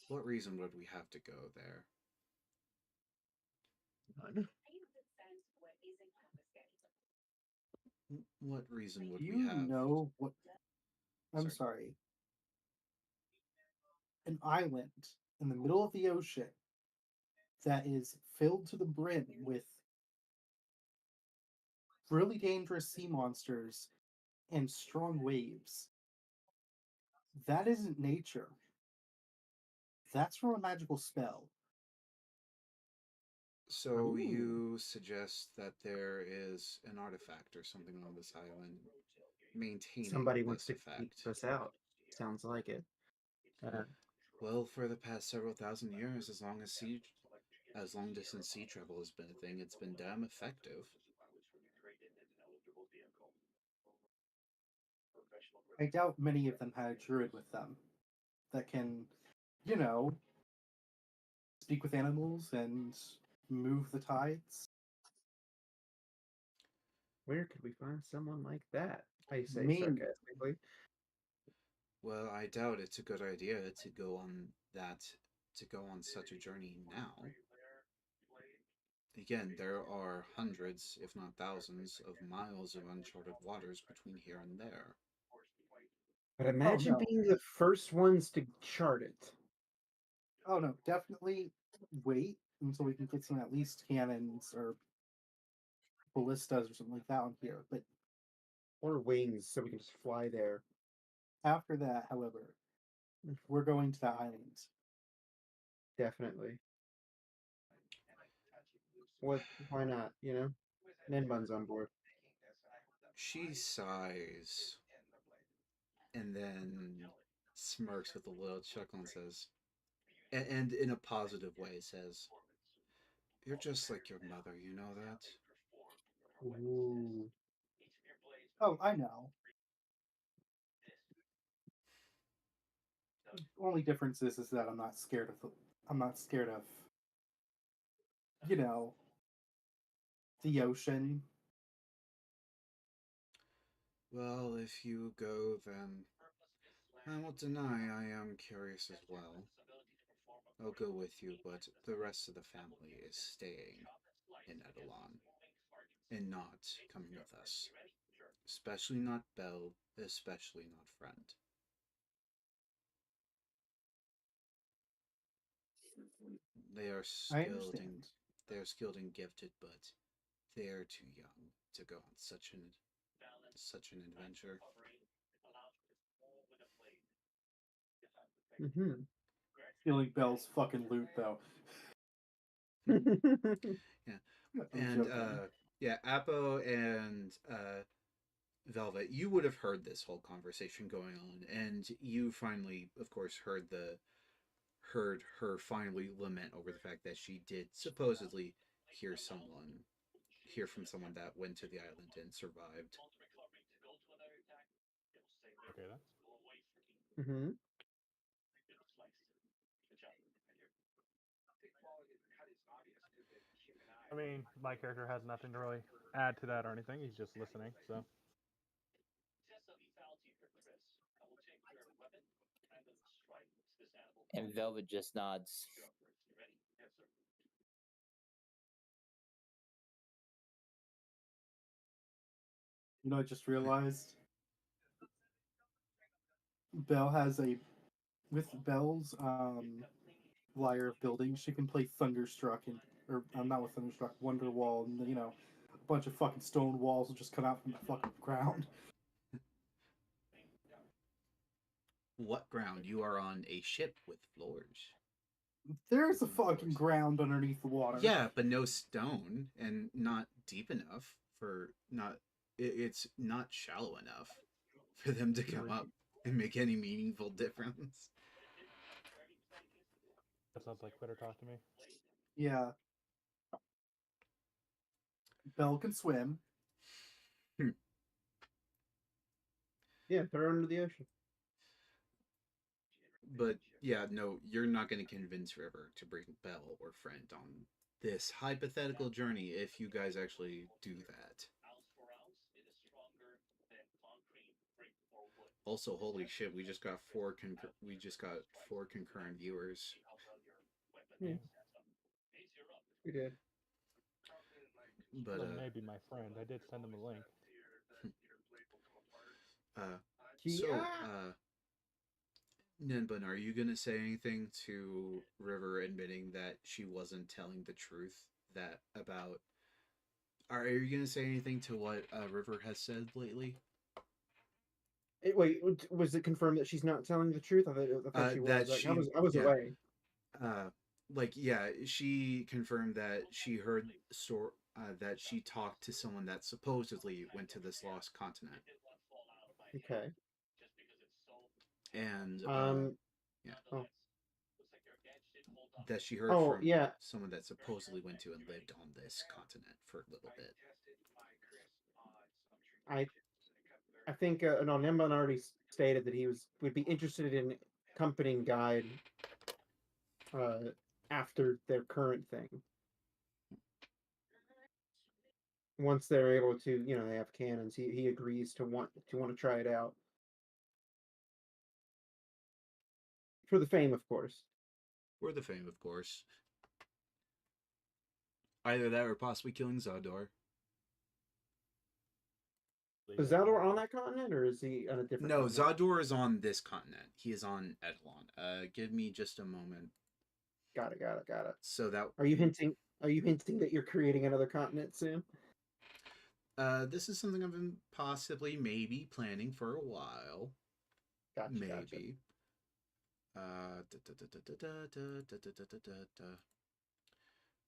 what reason would we have to go there? None. What reason would Do we you have? know what? I'm Sorry. sorry. An island in the middle of the ocean that is filled to the brim with really dangerous sea monsters and strong waves. That isn't nature. That's from a magical spell. So Ooh. you suggest that there is an artifact or something on this island maintaining Somebody wants this to keep effect. us out. Sounds like it. Well, for the past several thousand years, as long distance sea travel has been a thing, it's been damn effective. I doubt many of them had a druid with them that can, you know, speak with animals and move the tides. Where could we find someone like that? I say Me, sarcastically. Well, I doubt it's a good idea to go on such a journey now. Again, there are hundreds, if not thousands, of miles of uncharted waters between here and there. But oh imagine no, being the first ones to chart it. oh no, definitely wait until we can get some at least cannons or ballistas or something like that on here. But Or wings, so we can just fly there. after that, however, we're going to that island. Definitely. What? Why not? You know, Ninbun's on board. She sighs and then smirks with a little chuckle and says, and in a positive way says, "You're just like your mother, you know that?" Ooh. Oh, I know. Only difference is that I'm not scared of. I'm not scared of. You know, the ocean. Well, if you go, then I won't deny I am curious as well. I'll go with you, but the rest of the family is staying in Ettilan and not coming with us. Especially not Belle, especially not Friend. They are I skilled and understand. they are skilled and gifted, but they are too young to go on such an adventure. Mm-hmm. Stealing Belle's fucking loot, though. Yeah, I'm and joking. yeah, Appo and Velvet, you would have heard this whole conversation going on, and you finally, of course, heard her finally lament over the fact that she did supposedly hear someone hear from someone that went to the island and survived. Okay then. Mm-hmm. I mean, my character has nothing to really add to that or anything. He's just listening. So And Velvet just nods. You know, I just realized Belle has a with Belle's lyre of building. She can play Thunderstruck and or not with Thunderstruck, Wonderwall, and you know, a bunch of fucking stone walls will just come out from the fucking ground. What ground? You are on a ship with floors. There's a Wooden fucking floors. ground underneath the water. Yeah, but no stone and not deep enough for not. It's not shallow enough for them to come up and make any meaningful difference. that sounds like quitter talk to me. Yeah. Belle can swim. Yeah, throw her into the ocean. But yeah, no, you're not going to convince River to bring Belle or Friend on this hypothetical journey if you guys actually do that. Also, holy shit, we just got four concurrent viewers. Yeah, Nice. we did. But Well, maybe my friend. I did send him a link. uh Yeah. Ninbun, are you gonna say anything to River admitting that she wasn't telling the truth that about? Are you gonna say anything to what River has said lately? Wait, was it confirmed that she's not telling the truth? I thought she That was. Like, she, I was yeah, away. yeah, she confirmed that she heard that she talked to someone that supposedly went to this lost continent, Okay. and Um. yeah, Oh. that she heard Oh from yeah. someone that supposedly went to and lived on this continent for a little bit. I I think no, Nimban already stated that he would be interested in accompanying guide uh after their current thing. Once they're able to, they have cannons. He agrees to want to try it out for the fame, of course. For the fame, of course. Either that or possibly killing Zador. Is Zaldor on that continent, or is he on a different No, continent? Zador is on this continent. He is on Ettilan. Give me just a moment. Got it. Got it. Got it. So that Are you hinting? Are you hinting that you're creating another continent soon? this is something I've been possibly maybe planning for a while. Gotcha. Gotcha. Maybe.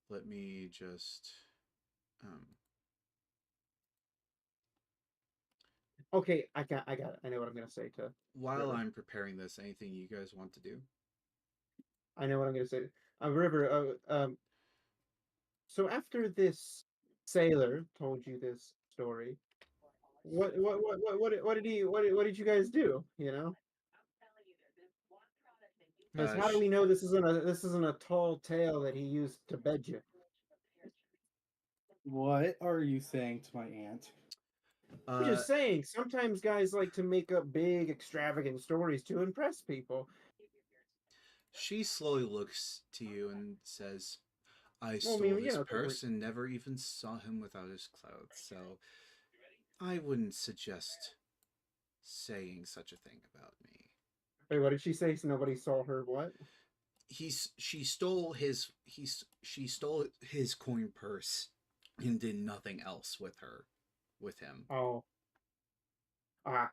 Let me just um Okay, I got it. I know what I'm gonna say to while River. I'm preparing this, anything you guys want to do? I know what I'm gonna say. River. So after this sailor told you this story, what did you guys do? Because how do Sh- we know this isn't a tall tale that he used to bed you? What are you saying to my aunt? I'm uh just saying, sometimes guys like to make up big, extravagant stories to impress people. she slowly looks to you and says, I Well, I stole mean, his don't purse and never even saw him without his clothes, so I wouldn't suggest saying such a thing about me. wait, what did she say? So nobody saw her. What? She stole she stole his coin purse and did nothing else with him. Oh, ah.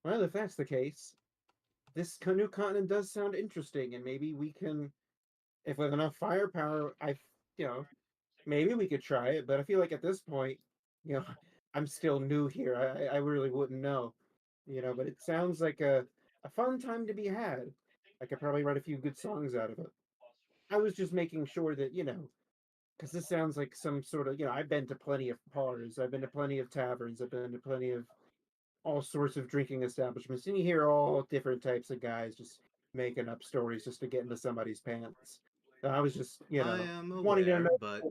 Well, if that's the case, this new continent does sound interesting, and maybe we can, if with enough firepower, you know, maybe we could try it. But I feel like at this point, you know, I'm still new here. I really wouldn't know, But it sounds like a fun time to be had. I could probably write a few good songs out of it. I was just making sure that because this sounds like some sort of I've been to plenty of bars, I've been to plenty of taverns, I've been to plenty of all sorts of drinking establishments, and you hear all different types of guys just making up stories just to get into somebody's pants. So I was just, I am wanting to aware, know. but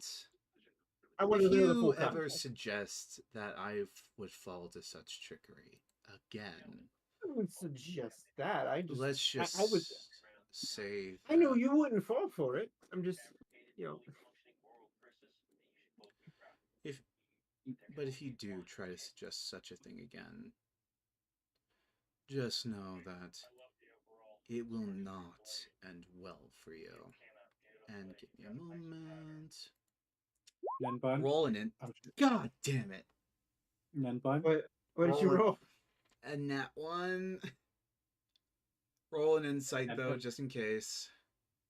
I if wanted to know the full you ever context. suggest that I would fall to such trickery again, I wouldn't suggest that. let's I would. just say I know that you wouldn't fall for it. I'm just, you know, if but if you do try to suggest such a thing again, just know that it will not end well for you. And give me a moment. Nenbun? Rolling in. Oh, shit. God damn it. Nenbun? what did you Roll roll? a nat one. Roll an insight though, Nenbun. just in case.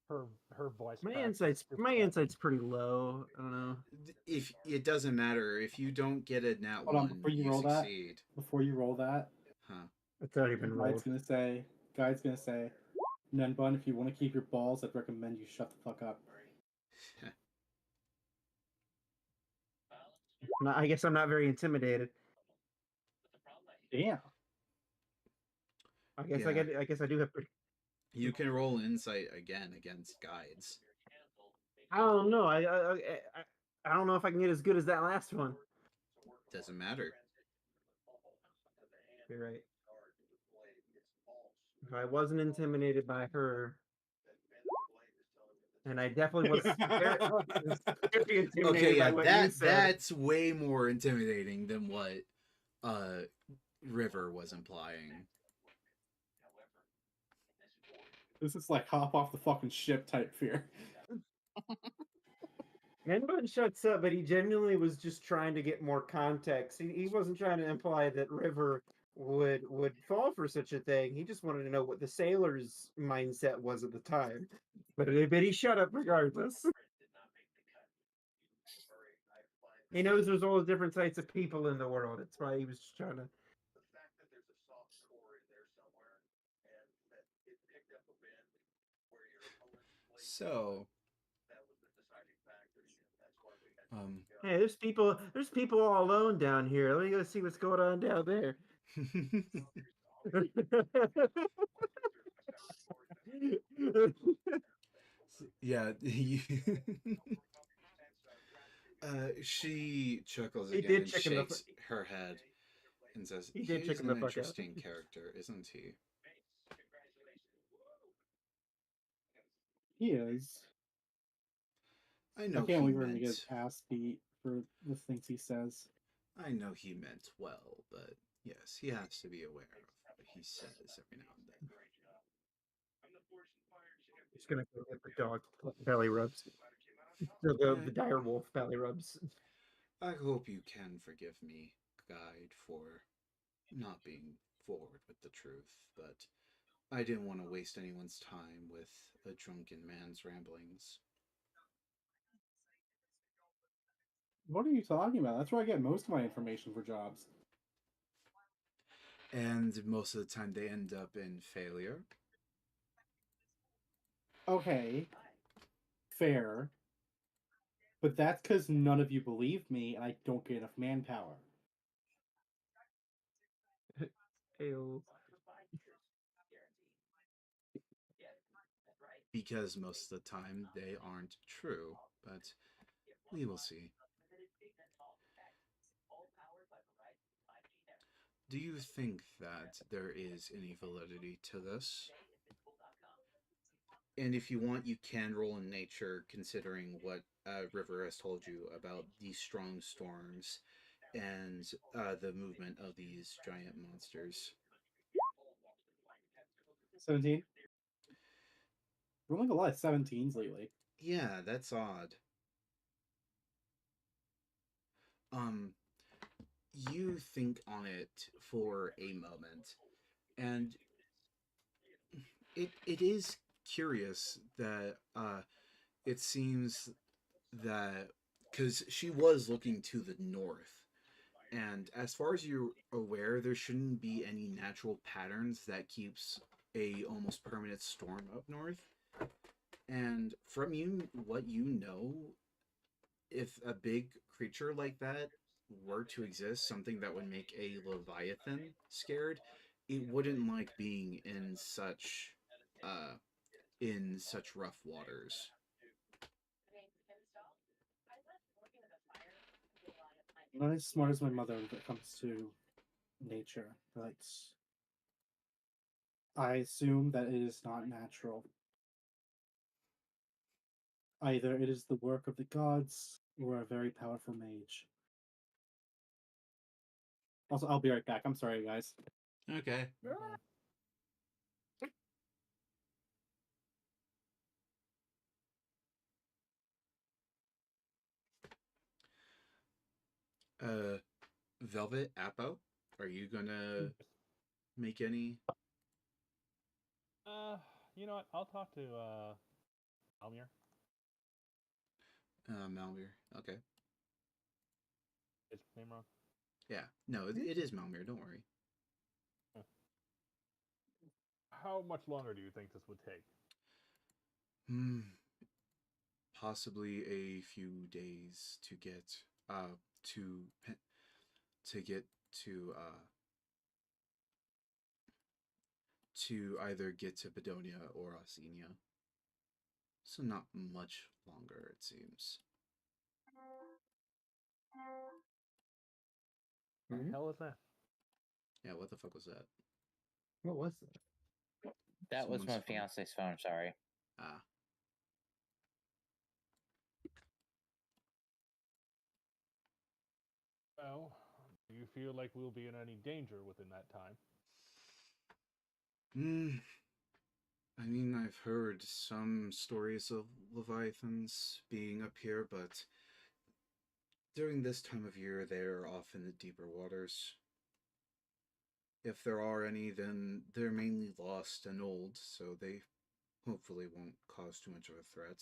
Her voice. My cracks insight's super my bad. insight's pretty low. I don't know. If it doesn't matter, if you don't get a nat Hold on, one, before you you roll that, succeed. huh? It's already been rolled. Guy's gonna say, Nenbun, if you want to keep your balls, I'd recommend you shut the fuck up. I guess I'm not very intimidated. Damn. Yeah. I guess I do have pretty. You can roll insight again against guides. I don't know. I don't know if I can get as good as that last one. Doesn't matter. You're right. If I wasn't intimidated by her, and I definitely was very intimidated Okay, by yeah, what you said. that's way more intimidating than what River was implying. This is like hop off the fucking ship type fear. Genbun shuts up, but he genuinely was just trying to get more context. He wasn't trying to imply that River would fall for such a thing. He just wanted to know what the sailor's mindset was at the time. But he shut up regardless. He knows there's all the different types of people in the world. That's why he was just trying to. So, Hey, there's people. There's people all alone down here. Let me go see what's going on down there. yeah, she chuckles He again did and chicken the. shakes her head and says, He did "He's chicken the an fuck out. interesting character, isn't he?" He is. I I know can't he wait for him to get his meant. ass beat for the things he says. I know he meant well, but yes, he has to be aware of what he says every now and then. He's gonna go get the dog belly rubs. The dire wolf belly rubs. I hope you can forgive me, guide, for not being forward with the truth, but I didn't want to waste anyone's time with a drunken man's ramblings. What are you talking about? That's where I get most of my information for jobs. And most of the time they end up in failure. Okay, fair. But that's because none of you believe me and I don't get enough manpower. Ew. Because most of the time they aren't true, but we will see. Do you think that there is any validity to this? And if you want, you can roll in nature, considering what River has told you about these strong storms and the movement of these giant monsters. 17? We're rolling a lot of 17s lately. Yeah, that's odd. Um, you think on it for a moment, and it is curious that it seems that because she was looking to the north, and as far as you're aware, there shouldn't be any natural patterns that keeps a almost permanent storm up north. And from what you know, if a big creature like that were to exist, something that would make a leviathan scared, it wouldn't like being uh in such rough waters. I'm not as smart as my mother when it comes to nature, but I assume that it is not natural. Either it is the work of the gods or a very powerful mage. Also, I'll be right back. I'm sorry, guys. Okay. Uh, Velvet Apo, are you gonna make any You know what? I'll talk to Almir. Malmir? Okay. Is his name wrong? Yeah. No, it is Malmir. Don't worry. How much longer do you think this would take? Hmm. Possibly a few days to get to to get to either get to Bedonia or Osenia. So not much longer, it seems. What the hell is that? Yeah, what the fuck was that? What was that? That was Someone's my phone. fiance's phone. Sorry. Ah. Well, do you feel like we'll be in any danger within that time? Hmm. I mean, I've heard some stories of leviathans being up here, but during this time of year, they're off in the deeper waters. If there are any, then they're mainly lost and old, so they hopefully won't cause too much of a threat.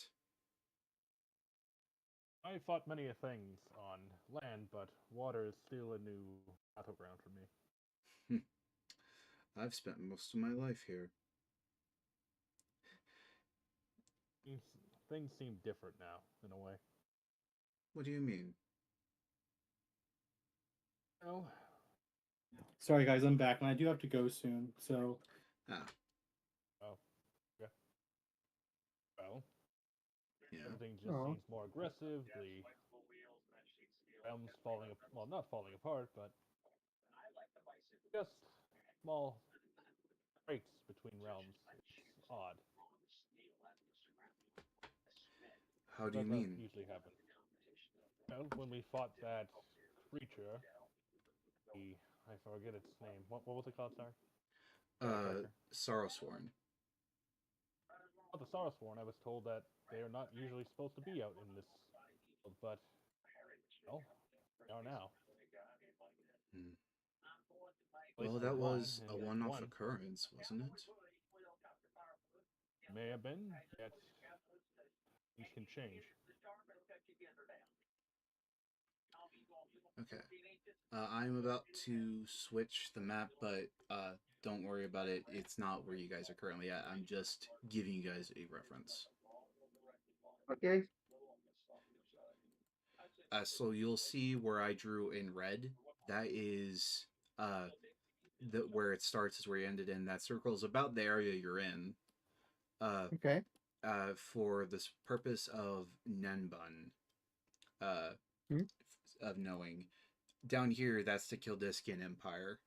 I fought many a things on land, but water is still a new battleground for me. I've spent most of my life here. Things, things seem different now, in a way. What do you mean? Well, Sorry, guys, I'm back, and I do have to go soon. So, Ah, oh, yeah. Well, yeah. everything just Aw. seems more aggressive. The realms falling, well, not falling apart, but just small breaks between realms. It's odd. How do you Doesn't mean? usually happen. Well, when we fought that creature, the I forget its name. What was it called? Sorry, character. Sorrowsworn. Oh, the Saurusworn. I was told that they are not usually supposed to be out in this field, but well, they are now. Hmm. At least Well, there's that one, was and a yet one-off one occurrence, wasn't it? may have been. Yet things can change. Okay. I'm about to switch the map, but don't worry about it. It's not where you guys are currently at. I'm just giving you guys a reference. Okay. So you'll see where I drew in red. That is uh, where it starts is where you ended in. That circle is about the area you're in. Uh, Okay. for this purpose of Nenbun, uh, Hmm? of knowing. Down here, that's the Kildiskian Empire.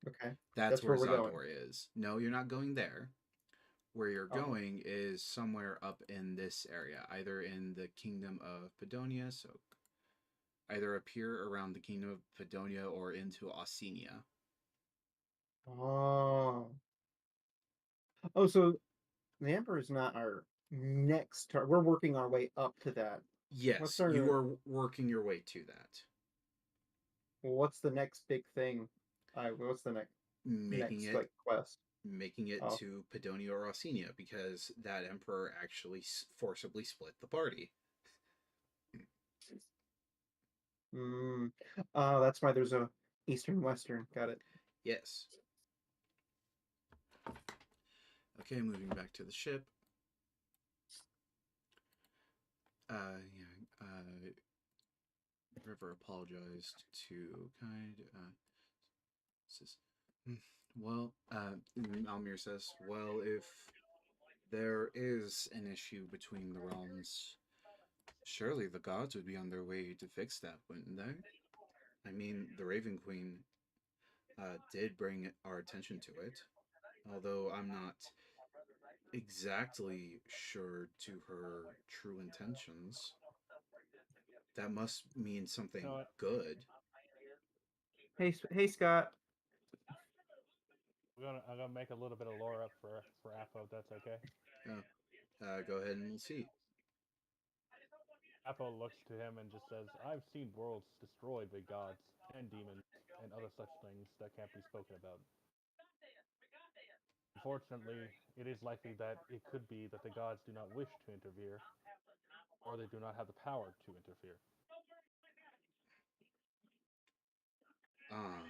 Okay. That's That's where where we're going. Zador is. No, you're not going there. Where you're Oh. going is somewhere up in this area, either in the Kingdom of Padonia, so either up here around the Kingdom of Padonia or into Ossenia. Oh. Oh, so the Emperor is not our next target. We're working our way up to that. Yes, What's our you are working your way to that. what's the next big thing? What's the Making next it like quest? making it Oh. to Padonia or Ossenia because that emperor actually forcibly split the party. Mm. Oh, that's why there's a Eastern Western. Got it. Yes. Okay, moving back to the ship. Yeah. River apologized to Kind. Says, "Hmm, well, Almir says, well, if there is an issue between the realms, surely the gods would be on their way to fix that, wouldn't they? I mean, the Raven Queen did bring our attention to it, although I'm not exactly sure to her true intentions. That must mean You know something what? good. Hey, Scott. I'm gonna make a little bit of lore up for Apo. If that's okay. Go ahead and we'll see. Apo looks to him and just says, "I've seen worlds destroyed by gods and demons and other such things that can't be spoken about. Unfortunately, it is likely that it could be that the gods do not wish to interfere, or they do not have the power to interfere. Ah,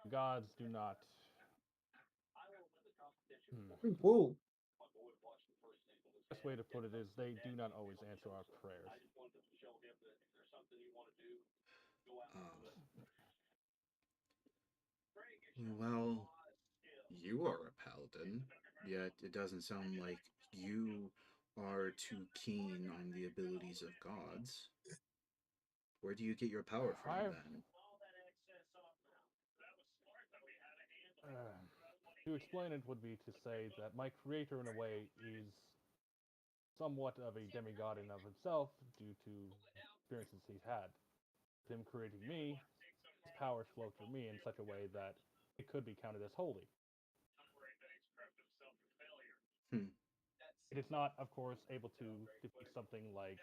The gods do not. Whoa. Best way to put it is they do not always answer our prayers. ah. Well, you are a paladin, yet it doesn't sound like you are too keen on the abilities of gods. Where do you get your power from I've then? to explain it would be to say that my creator, in a way, is somewhat of a demigod in of himself due to experiences he's had. Him creating me, his powers flow through me in such a way that it could be counted as holy. Hmm. It is not, of course, able to defeat something like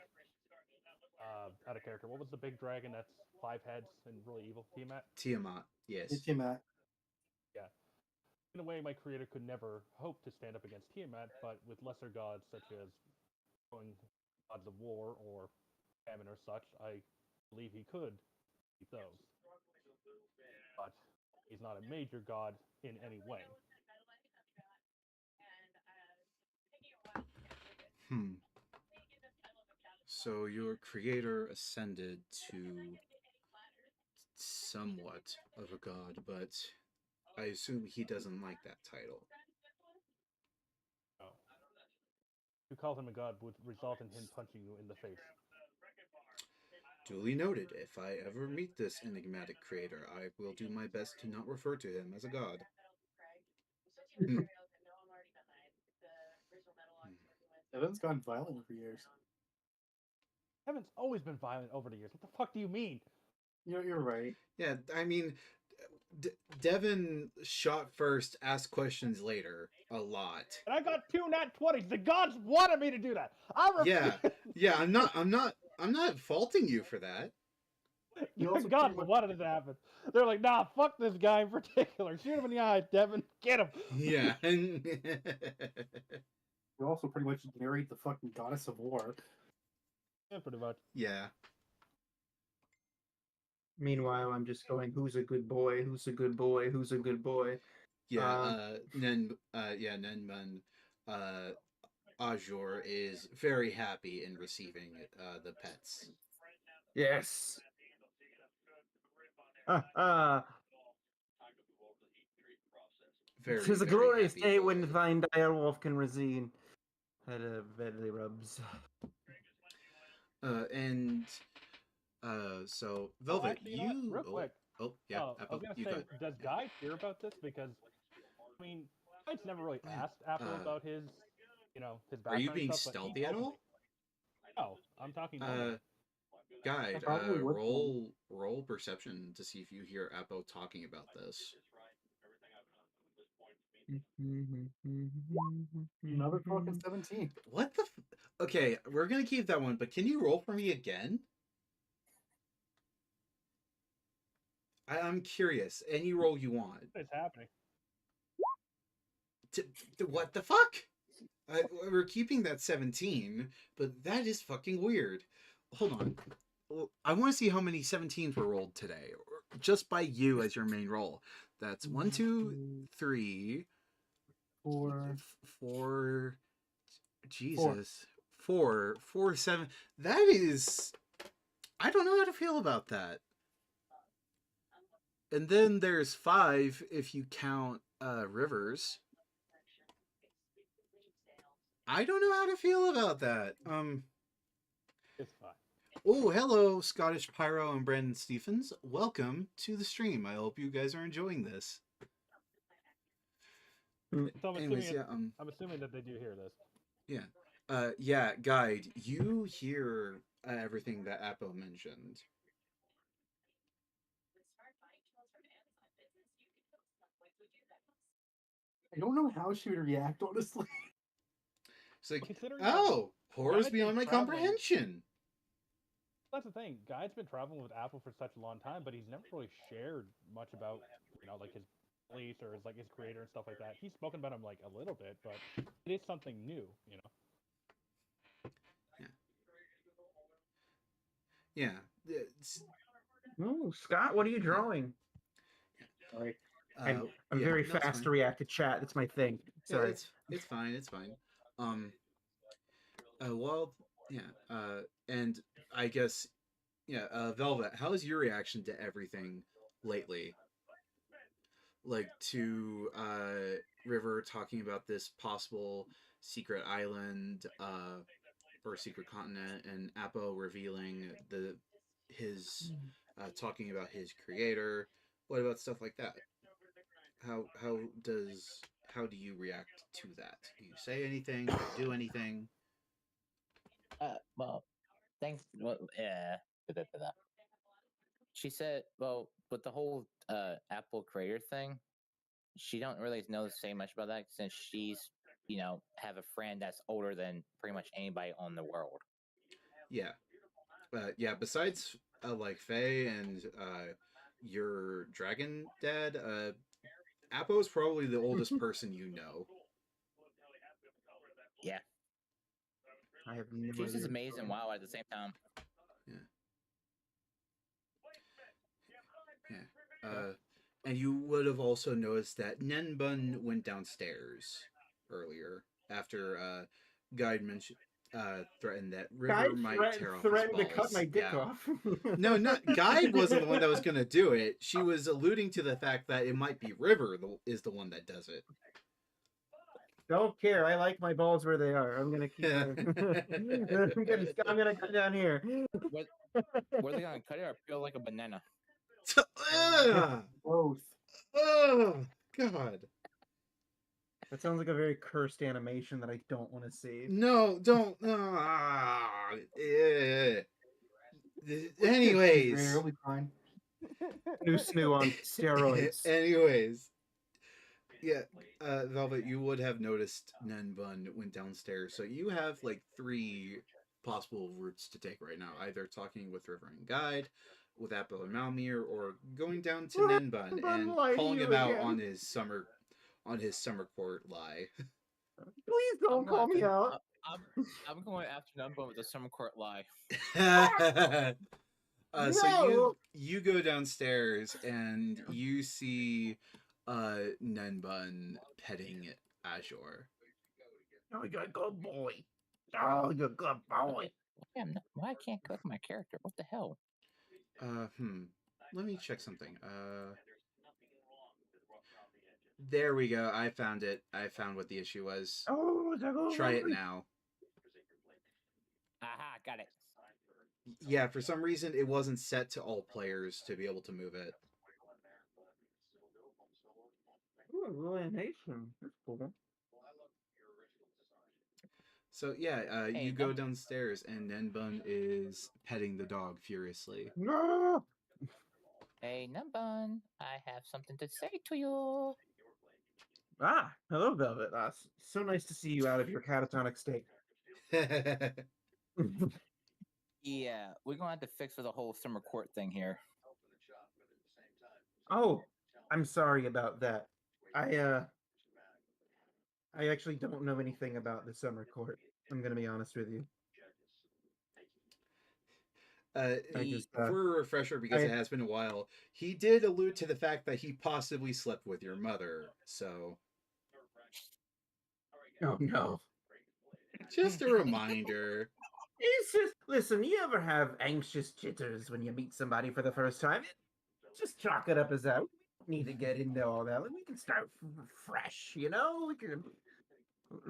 out of character. What was the big dragon that's 5 heads and really evil? Tiamat. Tiamat, yes. It's Matt. Yeah. In a way, my creator could never hope to stand up against Tiamat, but with lesser gods such as going gods of war or famine or such, I believe he could beat those. But he's not a major god in any way. Hmm. So your creator ascended to somewhat of a god, but I assume he doesn't like that title. No. To call him a god would result in him punching you in the face. Duly noted. If I ever meet this enigmatic creator, I will do my best to not refer to him as a god. Hmm. Evan's gone violent for years. Kevin's always been violent over the years. What the fuck do you mean? You're right. Yeah, I mean, Devin shot first, asked questions later a lot. And I got 2 nat 20s. The gods wanted me to do that. I refuse. Yeah, I'm not faulting you for that. You The also gods pretty much- wanted it to happen. They're like, nah, fuck this guy in particular. Shoot him in the eye, Devin. Get him. Yeah. You also pretty much narrate the fucking goddess of war. Yeah, pretty much. Yeah. Meanwhile, I'm just going, who's a good boy? Who's a good boy? Who's a good boy? Yeah, Nenman Azure is very happy in receiving the pets. Yes. Very, Tis a very glorious happy day boy. when thine direwolf can resine. Had a belly rubs. So Velvet, actually, you know what? Real quick. Oh, yeah, I was Apple, gonna you say, go. does Guy hear about this? Because, I mean, Guy's never really asked Apple about his, his Are background you being and stuff, but he stealthy at told all? me. No, I'm talking normally. Guide, probably would roll perception to see if you hear Apple talking about this. Another fucking 17. What the? Okay, we're gonna keep that one, but can you roll for me again? I'm curious. Any roll you want. It's happening. What the fuck? We're keeping that 17, but that is fucking weird. Hold on. I want to see how many 17s were rolled today, or just by you as your main roll. That's 1, 2, 3, 4. 4. Jesus, 4, 7. That is. I don't know how to feel about that. And then there's 5 if you count Rivers. I don't know how to feel about that. It's fine. Oh, hello, Scottish Pyro and Brandon Stephens. Welcome to the stream. I hope you guys are enjoying this. So I'm Anyways, assuming, I'm assuming that they do hear this. yeah. Yeah, Guide, you hear everything that Appo mentioned. I don't know how she would react, honestly. It's like, Considering that oh, horror's Guide's beyond my been traveling- comprehension. That's the thing. Guy's been traveling with Apple for such a long time, but he's never really shared much about, like his beliefs or his creator and stuff like that. He's spoken about him like a little bit, but it is something new, Yeah. Oh, Scott, what are you drawing? Sorry. I'm very no, it's fast to fine. react to chat. That's my thing. Yeah, Sorry. it's fine. It's fine. Well, yeah. And I guess, yeah. Velvet, how is your reaction to everything lately? Like to River talking about this possible secret island, or secret continent, and Appo revealing his talking about his creator. What about stuff like that? How do you react to that? Do you say anything? Do you do anything? Well, thanks. Well, yeah. She said, well, with the whole Apple creator thing, she don't really know say much about that since she's have a friend that's older than pretty much anybody on the world. Yeah. Yeah, besides like Faye and your dragon dad, Appo is probably the oldest person you know. Yeah, I have no she's just idea. amazing and wild at the same time. Yeah. And you would have also noticed that Nenbun went downstairs earlier after Guide mentioned threatened that Guy River might tear off his threatened to cut balls. my dick Yeah. off. No, not Guide wasn't the one that was going to do it. She was alluding to the fact that it might be River is the one that does it. Don't care. I like my balls where they are. I'm gonna keep. I'm gonna cut down here. What? Were they gonna cut it or peel like a banana? Both. Oh, God. That sounds like a very cursed animation that I don't want to see. No, don't. Anyways. It'll be fine. New snoo on steroids. Anyways. Yeah, Velvet, you would have noticed Nenbun went downstairs. So you have like 3 possible routes to take right now. Either talking with River and Guide, with Apple and Malmir, or going down to Nenbun and calling him out on his summer court lie. Please don't call me out. I'm going after Numbo with the summer court lie. So you go downstairs and you see Nenbun petting Azure. Oh, you're a good boy. Oh, you're a good boy. Why I can't click my character? What the hell? Let me check something. There we go. I found it. I found what the issue was. Oh, try it now. Aha, got it. Yeah, for some reason it wasn't set to all players to be able to move it. Ooh, animation. That's cool. So yeah, Hey, you go downstairs and Nenbun is petting the dog furiously. No! Hey, Numbun, I have something to say to you. Ah, hello, Velvet. So nice to see you out of your catatonic state. Yeah, we're gonna have to fix for the whole summer court thing here. Oh, I'm sorry about that. I actually don't know anything about the summer court. I'm gonna be honest with you. For a refresher, because it has been a while, he did allude to the fact that he possibly slept with your mother. So, oh no. Just a reminder. It's just, listen, you ever have anxious jitters when you meet somebody for the first time? Just chalk it up as that. We don't need to get into all that. We can start fresh, you know? We can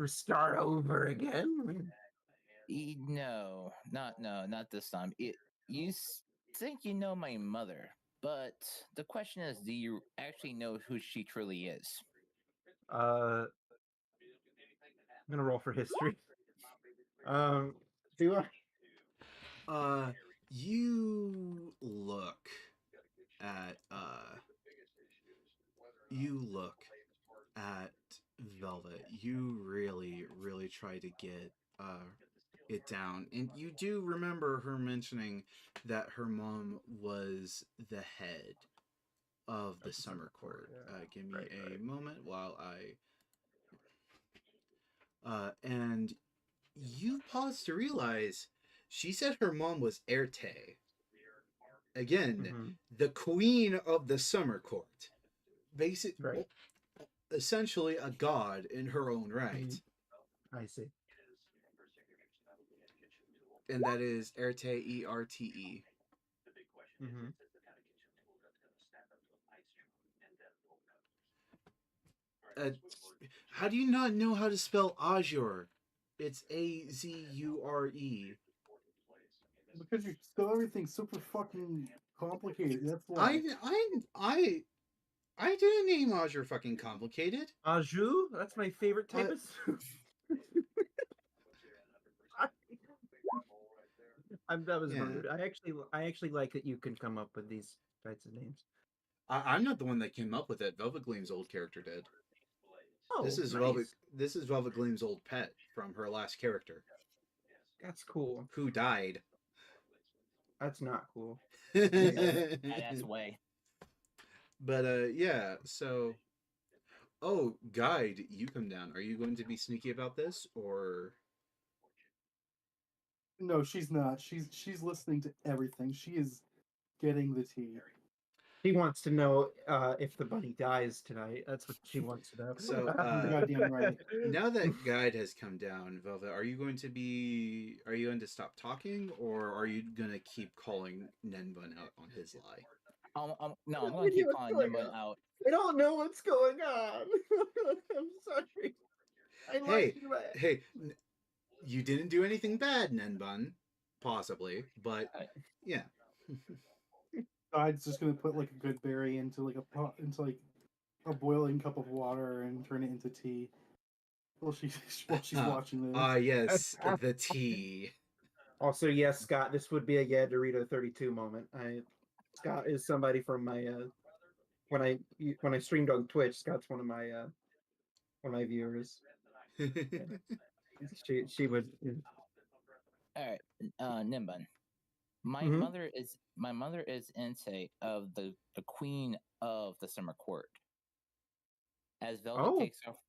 start over again. No, not this time. You think you know my mother, but the question is, do you actually know who she truly is? I'm gonna roll for history. Do I? You look at Velvet. You really try to get it down, and you do remember her mentioning that her mom was the head of the summer court. Give me a moment while and you pause to realize she said her mom was Erte. Again, the queen of the summer court. Basically, essentially a god in her own right. I see. And that is Erte, E-R-T-E. How do you not know how to spell Azure? It's A-Z-U-R-E. Because you spell everything super fucking complicated. That's why. I didn't name Azure fucking complicated. Ajou? That's my favorite type of soup. That was rude. I actually like that you can come up with these types of names. I'm not the one that came up with it. Velvet Gleam's old character did. Oh, This is nice. Velvet Gleam's old pet from her last character, That's cool. who died. That's not cool. Badass way. But yeah, so guide, you come down. Are you going to be sneaky about this, or No, she's not. She's listening to everything. She is getting the tea. She wants to know if the bunny dies tonight. That's what she wants to know. So, Goddamn right. now that guide has come down, Velvet, are you going to stop talking, or are you going to keep calling Nenbun out on his lie? No, I'm No going to keep idea what's calling going Nimbun on. out. I don't know what's going on. I'm sorry. I Hey, lied to my... hey, you didn't do anything bad, Nenbun, possibly, but yeah. Guide's just gonna put like a good berry into like a pot, into like a boiling cup of water and turn it into tea. While she's watching this. Yes, the tea. Also, yes, Scott, this would be a Yeah Dorito 32 moment. Scott is somebody from my when I streamed on Twitch. Scott's one of my viewers. She would. All right, Nimbun. My Mhm. mother is Entei of the Queen of the Summer Court. As Velvet Oh. takes off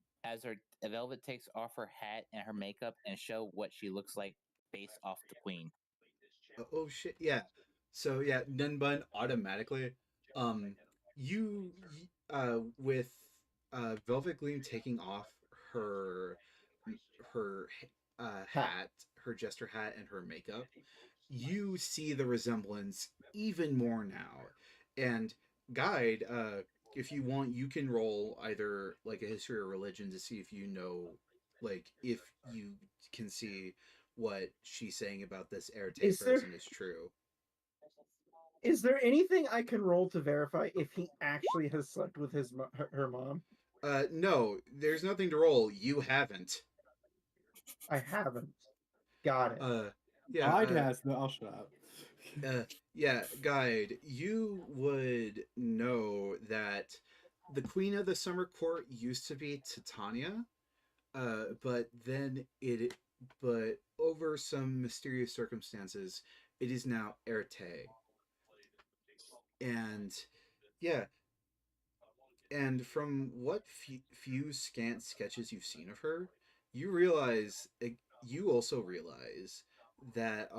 Velvet takes off her hat and her makeup and show what she looks like based off the Queen. Oh shit, yeah. So yeah, Nenbun automatically. You with Velvet Gleam taking off her her hat, her jester hat, and her makeup, you see the resemblance even more now. And guide, if you want, you can roll either like a history or religion to see if you know, like if you can see what she's saying about this Erte person is true. Is there anything I can roll to verify if he actually has slept with her mom? No, there's nothing to roll. You haven't. I haven't. Got it. Yeah. Guide has no. I'll shut up. Yeah, guide. You would know that the Queen of the Summer Court used to be Titania, but over some mysterious circumstances, it is now Erte. And yeah, and from what few scant sketches you've seen of her, you also realize that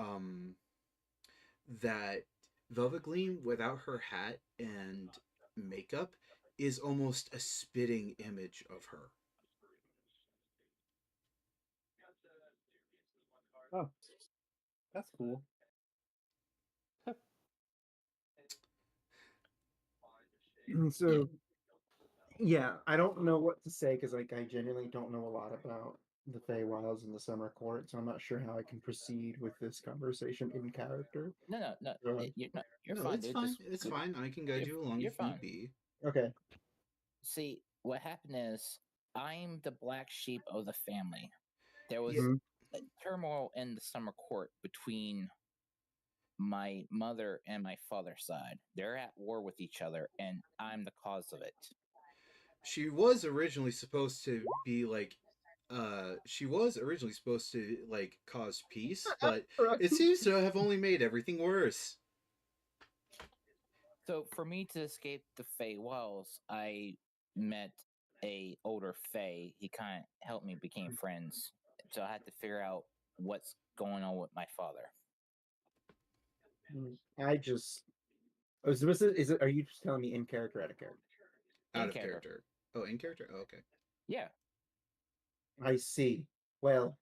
that Velvet Gleam without her hat and makeup is almost a spitting image of her. Oh, that's cool. So, yeah, I don't know what to say because like I genuinely don't know a lot about the Feywilds and the Summer Court, so I'm not sure how I can proceed with this conversation in character. No. You're No, fine, it's dude. fine. Just It's fine. I can guide you along you're if need fine. be. Okay. See, what happened is I'm the black sheep of the family. There was Mhm. a turmoil in the Summer Court between my mother and my father's side. They're at war with each other, and I'm the cause of it. She was originally supposed to be like she was originally supposed to like cause peace, but it seems to have only made everything worse. So for me to escape the Fey Walls, I met a older Fey. He kind of helped me became friends. So I had to figure out what's going on with my father. I just. Oh, so is it? Are you just telling me in character, out of character? Out In of character. character. Oh, in character? Oh, okay. Yeah. I see. Well,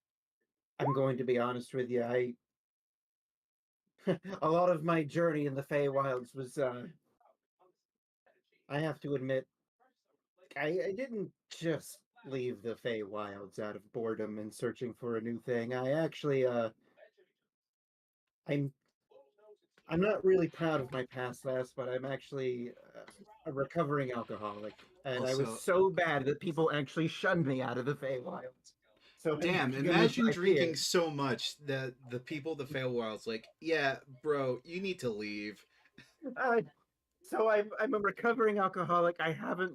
I'm going to be honest with you. A lot of my journey in the Feywilds was I have to admit I didn't just leave the Feywilds out of boredom and searching for a new thing. I actually I'm I'm not really proud of my past lives, but I'm actually a recovering alcoholic, and I was Also, so bad that people actually shunned me out of the Feywilds. So damn, for goodness imagine sake, here. drinking so much that the people of the Fail World's like, yeah, bro, you need to leave. Uh, So I'm a recovering alcoholic. I haven't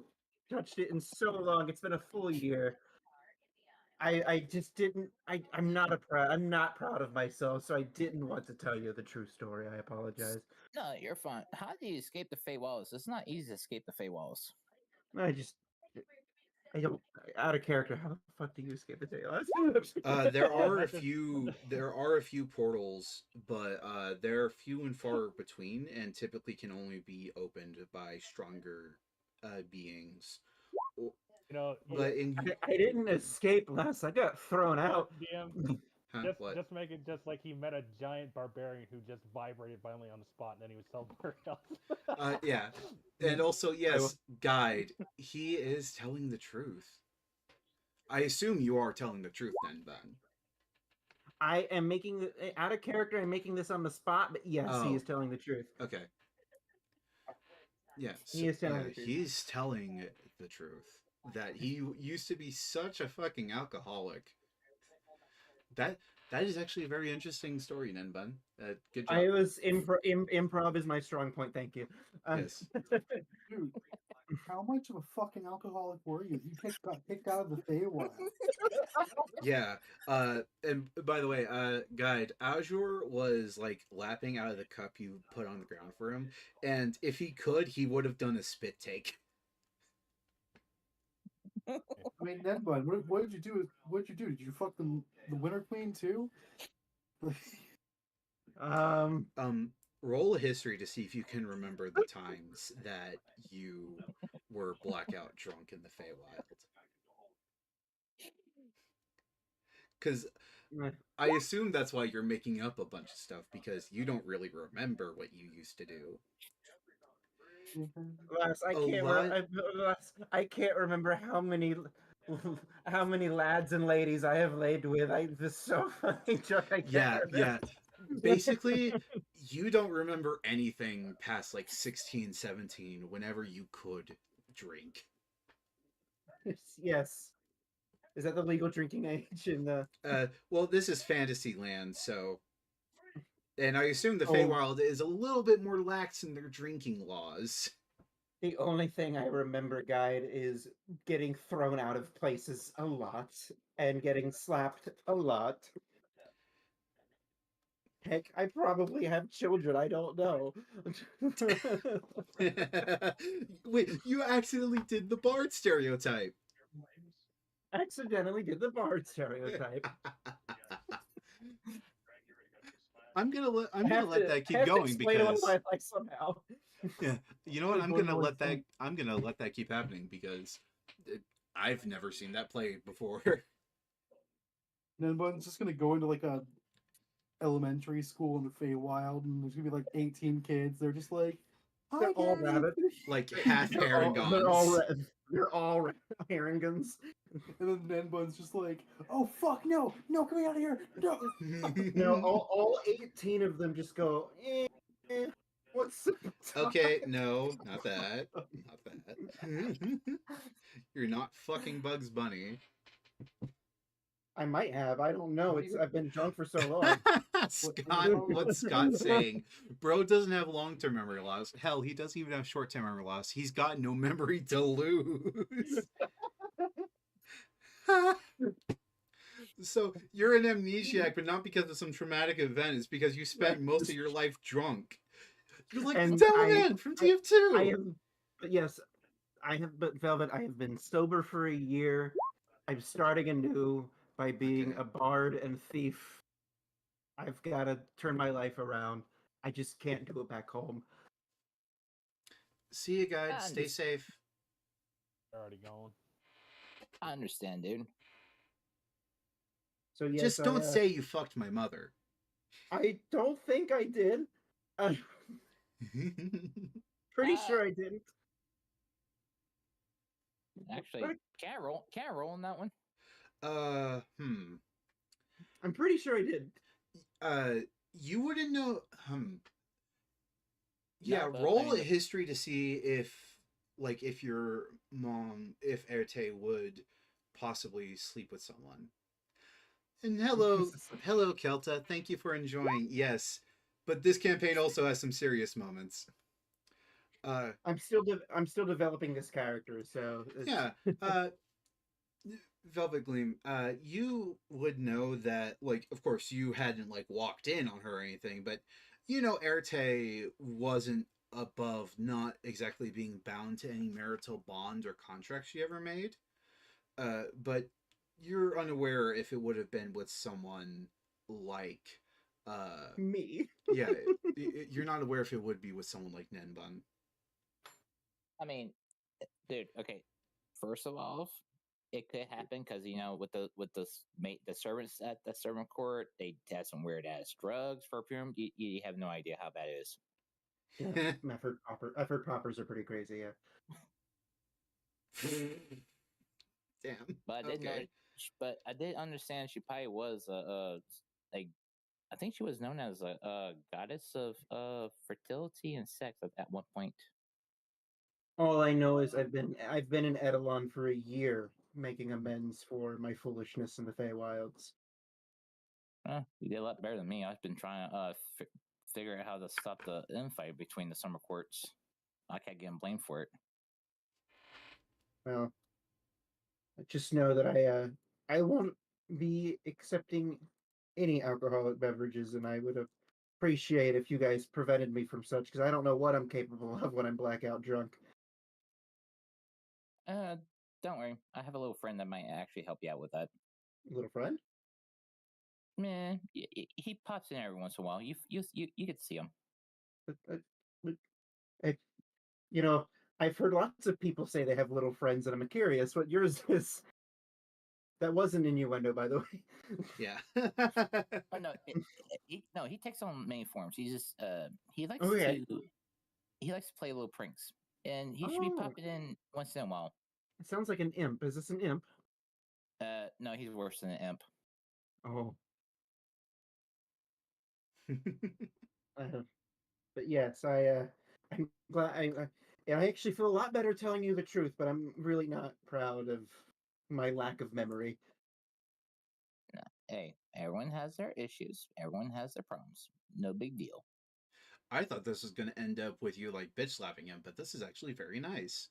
touched it in so long. It's been a full year. I just didn't. I'm not proud of myself. So I didn't want to tell you the true story. I apologize. No, you're fine. How do you escape the Fey Walls? It's not easy to escape the Fey Walls. I just I don't out of character. How the fuck do you escape the daylight? There Yeah, are a that's just- few. There are a few portals, but they're few and far between, and typically can only be opened by stronger beings. O- You know, But in I didn't escape, Les. I got thrown out. DM, huh, what? just make it just like he met a giant barbarian who just vibrated violently on the spot, and then he was somewhere else. Yeah, and also yes, guide. He is telling the truth. I assume you are telling the truth, then. I am making out of character. I'm making this on the spot, but yes, he Oh. is telling the truth. Okay. Yeah, He is telling the truth. he's telling the truth that he used to be such a fucking alcoholic. That is actually a very interesting story, Nenbun. Good job. I was improv is my strong point. Thank you. Yes. Dude, how much of a fucking alcoholic were you? You got kicked out of the Feywild. Yeah. And by the way, guide, Azure was like lapping out of the cup you put on the ground for him, and if he could, he would have done a spit take. I mean, Ned Bud, what did you do? What did you do? Did you fuck the Winter Queen too? Roll a history to see if you can remember the times that you were blackout drunk in the Feywild. Because I assume that's why you're making up a bunch of stuff, because you don't really remember what you used to do. Les, I can't remember how many lads and ladies I have laid with. I was so fucking drunk. I can't Yeah, remember. yeah. Basically, you don't remember anything past like 16, 17, whenever you could drink. Yes. Is that the legal drinking age in the? Well, this is Fantasyland, so. And I assume the Oh. Feywild is a little bit more lax in their drinking laws. The only thing I remember, guide, is getting thrown out of places a lot and getting slapped a lot. Heck, I probably have children. I don't know. Wait, you accidentally did the bard stereotype. Accidentally did the bard stereotype. I'm gonna let that keep have to going explain it because my life somehow. yeah, you know what? Like, I'm going gonna to, let that. like, I'm gonna let that keep happening because I've never seen that play before. Ned Bud's just gonna go into like a elementary school in the Feywild, and there's gonna be like 18 kids. They're just like, "Hi, They're all Daddy." rabbit. Like half Paragons. They're all Haringons. And then Ned Bud's just like, "Oh fuck, no, no, get me out of here, no." No, all 18 of them just go. What's the Okay, no, not that. Not that. You're not fucking Bugs Bunny. I might have. I don't know. I've been drunk for so long. Scott, what's Scott saying? Bro doesn't have long-term memory loss. Hell, he doesn't even have short-term memory loss. He's got no memory to lose. So you're an amnesiac, but not because of some traumatic event. It's because you spent most of your life drunk. You're like And the Devilman from TF2. I have, but yes, I have. But Velvet, I have been sober for a year. I'm starting anew by being Okay. a bard and thief. I've got to turn my life around. I just can't do it back home. See you guys. Ah, Stay just- safe. They're already going. I understand, dude. So yes, Just don't say you fucked my mother. I don't think I did. Pretty Ah. sure I didn't. Actually, can I roll on that one? I'm pretty sure I did. You wouldn't know. Yeah, but roll I mean, a history to see if your mom, if Erte would possibly sleep with someone. And hello, Kelta. Thank you for enjoying. Yes, but this campaign also has some serious moments. I'm still developing this character, so yeah. Uh, Velvet Gleam, you would know that, like, of course, you hadn't like walked in on her or anything, but you know, Erte wasn't above not exactly being bound to any marital bond or contract she ever made. But you're unaware if it would have been with someone like, uh, me. yeah, you're not aware if it would be with someone like Nenbun. I mean, dude. Okay, first of all, it could happen because the servants at the servant court, they have some weird ass drugs for perfume. You have no idea how that is. Yeah, I've heard poppers are pretty crazy. Yeah. Damn. But I did know, Okay. but I did understand she probably was like I think she was known as a goddess of fertility and sex at one point. All I know is I've been in Ettilan for a year, making amends for my foolishness in the Feywilds. You did a lot better than me. I've been trying to figure out how to stop the infight between the summer courts. I can't get blamed for it. Well, I just know that I won't be accepting any alcoholic beverages, and I would appreciate if you guys prevented me from such, because I don't know what I'm capable of when I'm blackout drunk. Uh, don't worry. I have a little friend that might actually help you out with that. Little friend? Meh, he pops in every once in a while. You could see him. But, but I, you know, I've heard lots of people say they have little friends, and I'm curious what yours is. That wasn't innuendo, by the way. Yeah. Oh no, he takes on many forms. He's just he likes Okay. to play little pranks, and he should be Oh, popping in once in a while. it sounds like an imp. Is this an imp? No, he's worse than an imp. Oh, uh, but yes, I'm glad. Yeah, I actually feel a lot better telling you the truth, but I'm really not proud of my lack of memory. No, hey, everyone has their issues. Everyone has their problems. No big deal. I thought this was going to end up with you like bitch slapping him, but this is actually very nice.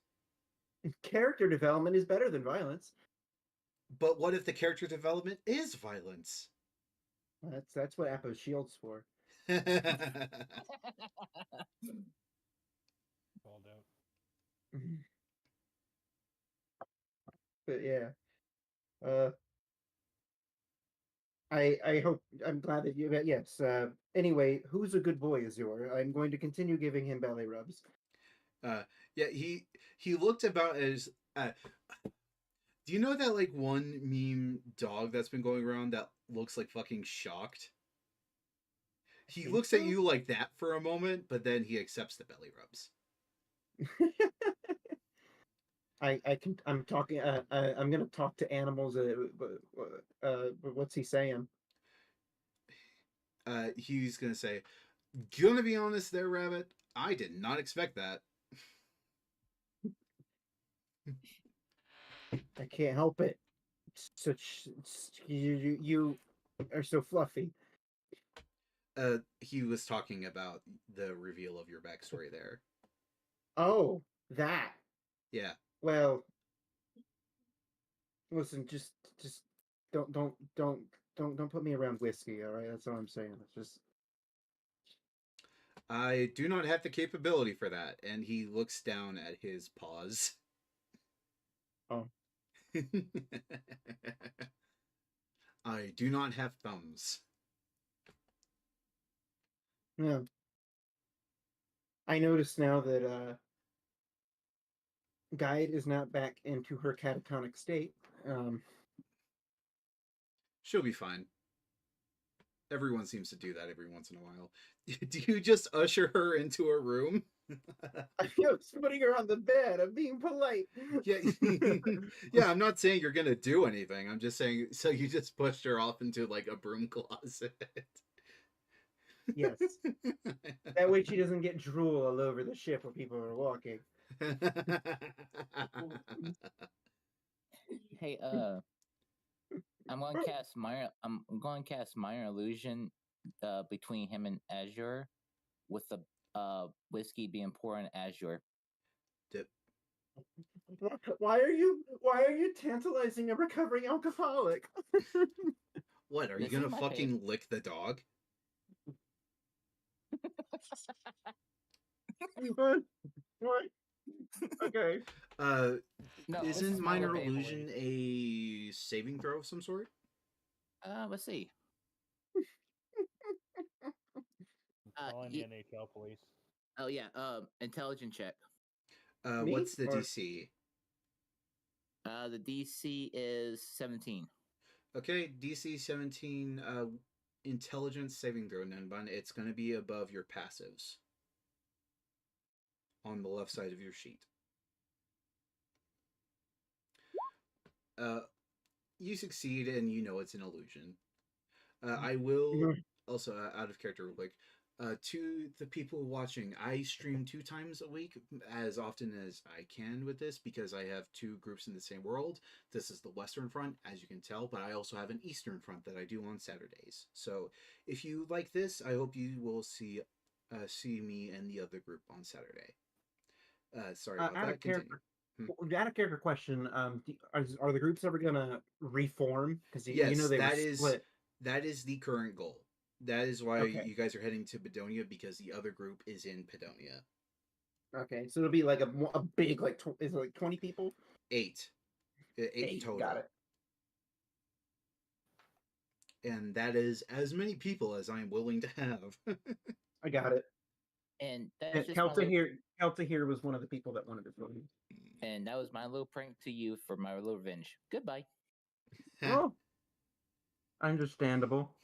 Character development is better than violence. But what if the character development is violence? That's what Appo's shield's for. Called out. But yeah, uh, I hope I'm glad that you. But yes. Anyway, who's a good boy, Azure? I'm going to continue giving him belly rubs. uh, yeah, he looked about as. Do you know that like one meme dog that's been going around that looks like fucking shocked? He Think looks at so? you like that for a moment, but then he accepts the belly rubs. I can. I'm talking. I'm gonna talk to animals. What's he saying? He's gonna say, "Gonna be honest, there, Rabbit. I did not expect that." I can't help it. You are so fluffy. He was talking about the reveal of your backstory there. Oh, that. Yeah. Well, listen. Just don't put me around whiskey. All right, that's all I'm saying. It's just. I do not have the capability for that. And he looks down at his paws. Oh. I do not have thumbs. Yeah. I notice now that Guide is not back into her catatonic state. She'll be fine. Everyone seems to do that every once in a while. Do you just usher her into a room? I was putting her on the bed. I'm being polite. Yeah, yeah. I'm not saying you're gonna do anything. I'm just saying. So you just pushed her off into like a broom closet. Yes. That way she doesn't get drool all over the ship when people are walking. Hey, I'm going to cast minor illusion between him and Azure with the whiskey being poured in azure. Dip. Why are you tantalizing a recovering alcoholic? What, are you This is gonna my fucking lick the dog? What? Okay. Uh, No, this is isn't my minor little illusion a saving throw of some sort? Let's see. I'm calling the Ye- NHL police. Oh yeah, intelligence check. Me? What's the Or- DC? The DC is 17. Okay, DC 17, intelligence saving throw, Nenbun. It's going to be above your passives on the left side of your sheet. You succeed, and you know it's an illusion. I will also, out of character, real quick. To the people watching, I stream 2 times a week, as often as I can with this, because I have 2 groups in the same world. This is the Western Front, as you can tell, but I also have an Eastern Front that I do on Saturdays. So if you like this, I hope you will see me and the other group on Saturday. Sorry about out that. of Continue. character, out of character question. Are the groups ever gonna reform? Because you Yes, know they were that is split. the current goal. That is why Okay. you guys are heading to Bedonia, because the other group is in Pedonia. Okay, so it'll be like a big is it like 20 people? 8. 8 total. Got it. And that is as many people as I'm willing to have. I got it. And that's And just my little, Kelta here was one of the people that wanted to vote. and that was my little prank to you for my little revenge. Goodbye. Oh, understandable.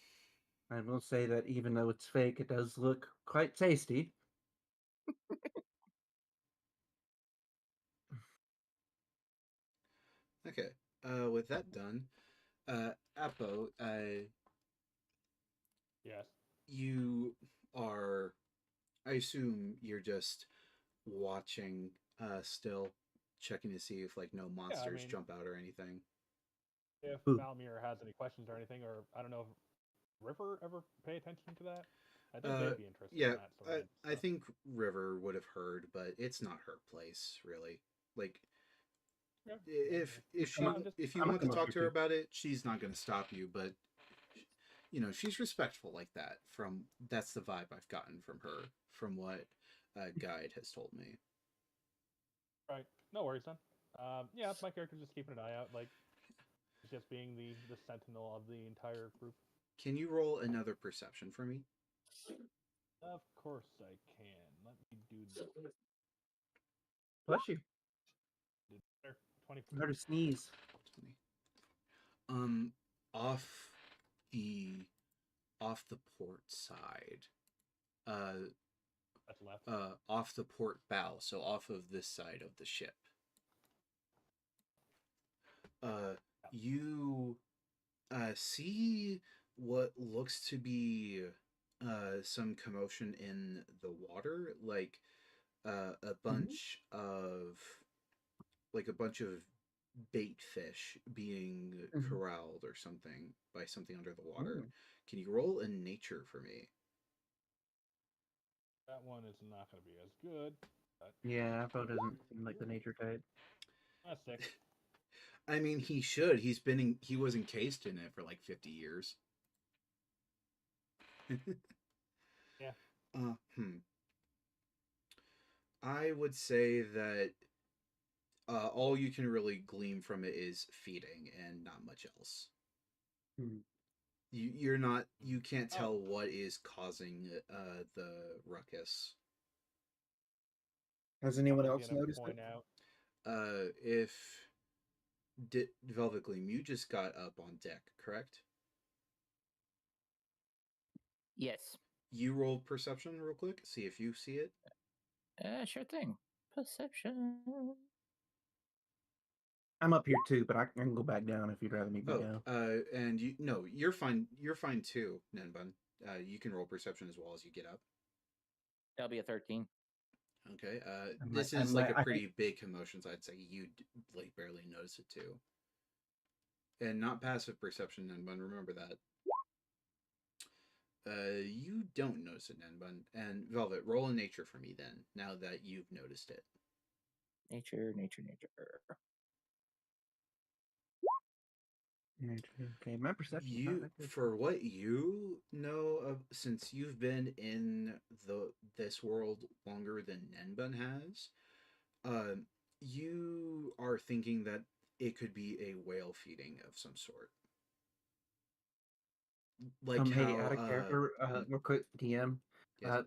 I will say that even though it's fake, it does look quite tasty. Okay. With that done, Apo, Yes. you are. I assume you're just watching, still checking to see if like no monsters mean- jump out or anything. If Ooh. Valmir has any questions or anything, or I don't know if River ever pay attention to that. I think Uh, they'd be interested yeah, in that sort of I stuff. think River would have heard, but it's not her place, really. Like, Yeah, if she Yeah, I'm just- if you I'm want to gonna talk look to her at about it, she's not going to stop you. But you know, she's respectful like that. That's the vibe I've gotten from her, from what Guide has told me. Right. No worries then. Yeah, my character's just keeping an eye out, like he's just being the sentinel of the entire group. Can you roll another perception for me? Of course I can. Let me do that. Bless you. There, 20. Hard to sneeze. 20. Um, off the off the port side. That's left. Off the port bow, so off of this side of the ship. You see what looks to be some commotion in the water, like a bunch of bait fish being corralled or something by something under the water. Can you roll in nature for me? That one is not going to be as good. But Yeah, Apo doesn't seem like the nature type. that's 6. I mean, he should. He was encased in it for like 50 years. Yeah. I would say that all you can really glean from it is feeding and not much else. You can't tell what is causing the ruckus. Has anyone I'm else gonna noticed point it? out. If Velvet Gleam, you just got up on deck, correct? Yes. You roll perception real quick, see if you see it. Sure thing. Perception. I'm up here too, but I can go back down if you'd rather me be down. And you're fine. You're fine too, Nenbun. You can roll perception as well as you get up. That'll be a 13. Okay. I'm This like- is I'm like like- a I pretty big commotion, so I'd say you like barely notice it too. And not passive perception, Nenbun. Remember that. You don't notice it, Nenbun. And Velvet, roll a nature for me then, now that you've noticed it. Nature. Okay, my perception. You, for what you know of, since you've been in this world longer than Nenbun has, uh, you are thinking that it could be a whale feeding of some sort. Like Hey, how out of character, real quick, DM. yes.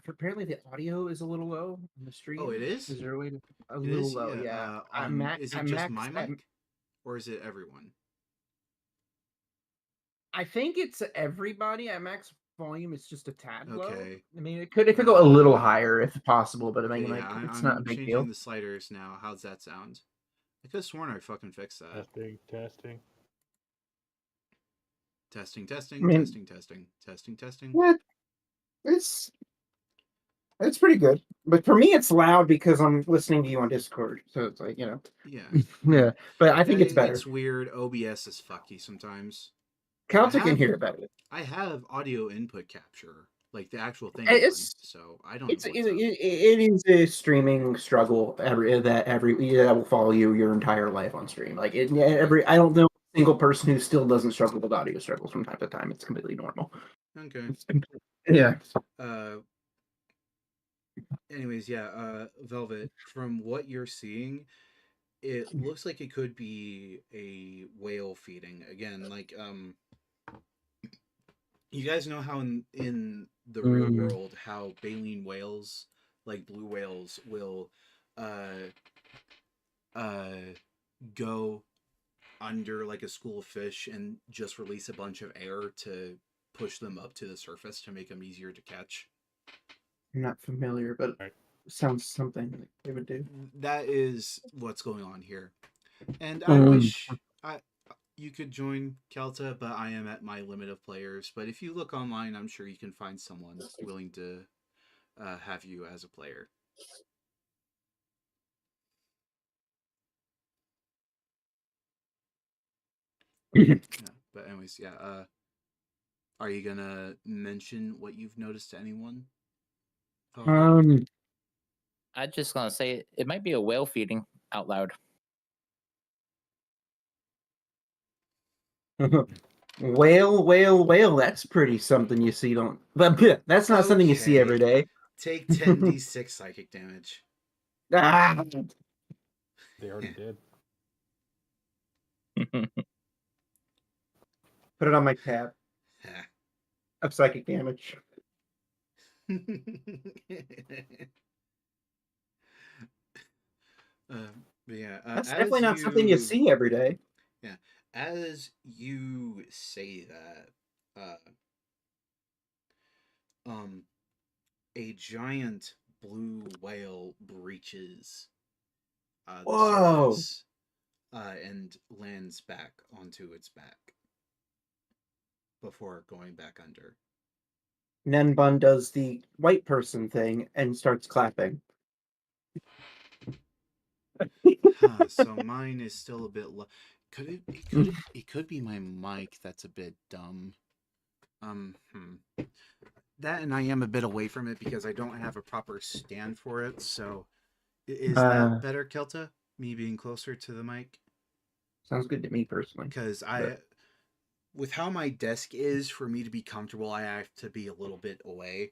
Apparently the audio is a little low on the stream. Oh, it is? Is there a way to a It little is, low? yeah. Yeah, Is it I'm just max. my mic, or is it everyone? I think it's everybody. At max volume, it's just a tad low. Okay. I mean, it could go a little higher if possible, but I Okay, mean, yeah, like, it's not a I'm big changing deal. the sliders now. How's that sound? I could have sworn I fucking fixed that. Testing. Testing, I mean- testing. Yeah, it's pretty good. But for me, it's loud because I'm listening to you on Discord, so it's like, Yeah. yeah. But I think it's better. It's weird. OBS is fucky sometimes. Celtic I can have- hear it better. I have audio input capture, like the actual thing It's- on, so I don't know what's up. It is a streaming struggle that will follow you your entire life on stream. Like I don't know a single person who still doesn't struggle with audio struggles from time to time. It's completely normal. Okay. Yeah. Anyways, yeah, Velvet, from what you're seeing, it looks like it could be a whale feeding. Again, like you guys know how in the real world how baleen whales, like blue whales, will go under like a school of fish and just release a bunch of air to push them up to the surface to make them easier to catch. I'm not familiar, but Right. sounds something like they would do. That is what's going on here. And I wish you could join Kelta, but I am at my limit of players. But if you look online, I'm sure you can find someone willing to have you as a player. Yeah, but anyways, yeah. Are you gonna mention what you've noticed to anyone? I'm just gonna say it might be a whale feeding out loud. Whale. That's pretty something you see. Don't. But that's not something you see every day. Take 10d6 psychic damage. Ah. They already did. Put it on my tab of psychic damage. But yeah, That's definitely not something you see every day. Yeah, as you say that, a giant blue whale breaches the Whoa. surface and lands back onto its back before going back under. Nenbun does the white person thing and starts clapping. So mine is still a bit low. It could be my mic that's a bit dumb. That, and I am a bit away from it because I don't have a proper stand for it. So is that better, Kelta? Me being closer to the mic? Sounds good to me personally. Because with how my desk is, for me to be comfortable, I have to be a little bit away.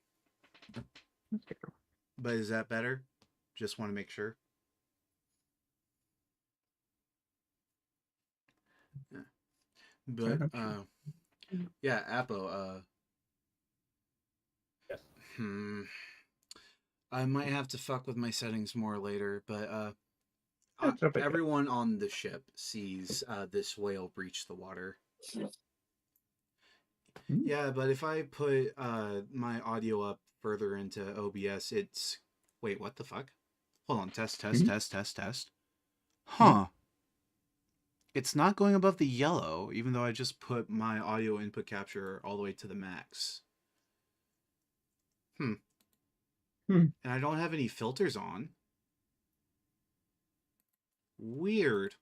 But is that better? Just want to make sure. Yeah. But yeah, Apo. Yes. I might have to fuck with my settings more later, but okay. Everyone on the ship sees this whale breach the water. Yeah, but if I put my audio up further into OBS, it's... Wait, what the fuck? Hold on, test. Huh. It's not going above the yellow, even though I just put my audio input capture all the way to the max. And I don't have any filters on. Weird.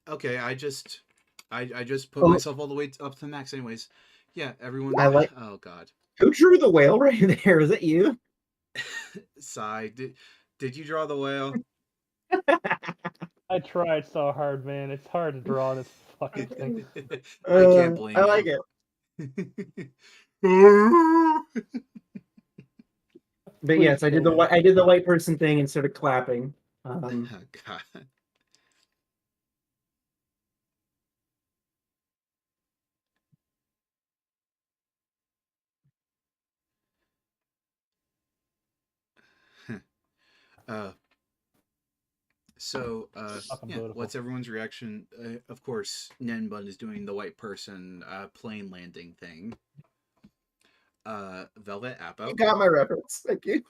Okay, I just I just put Oh. myself all the way up to the max, anyways. Yeah, everyone. I like- Oh God. Who drew the whale right there? Is it you? Sigh. Did you draw the whale? I tried so hard, man. It's hard to draw this fucking thing. I can't blame I you. like it. But yes, I did the Please I did the white person thing and started clapping. Oh, God. uh, so, Fucking yeah, beautiful. what's everyone's reaction? Of course, Nenbun is doing the white person plane landing thing. Velvet Appo. You got my reference. Thank you.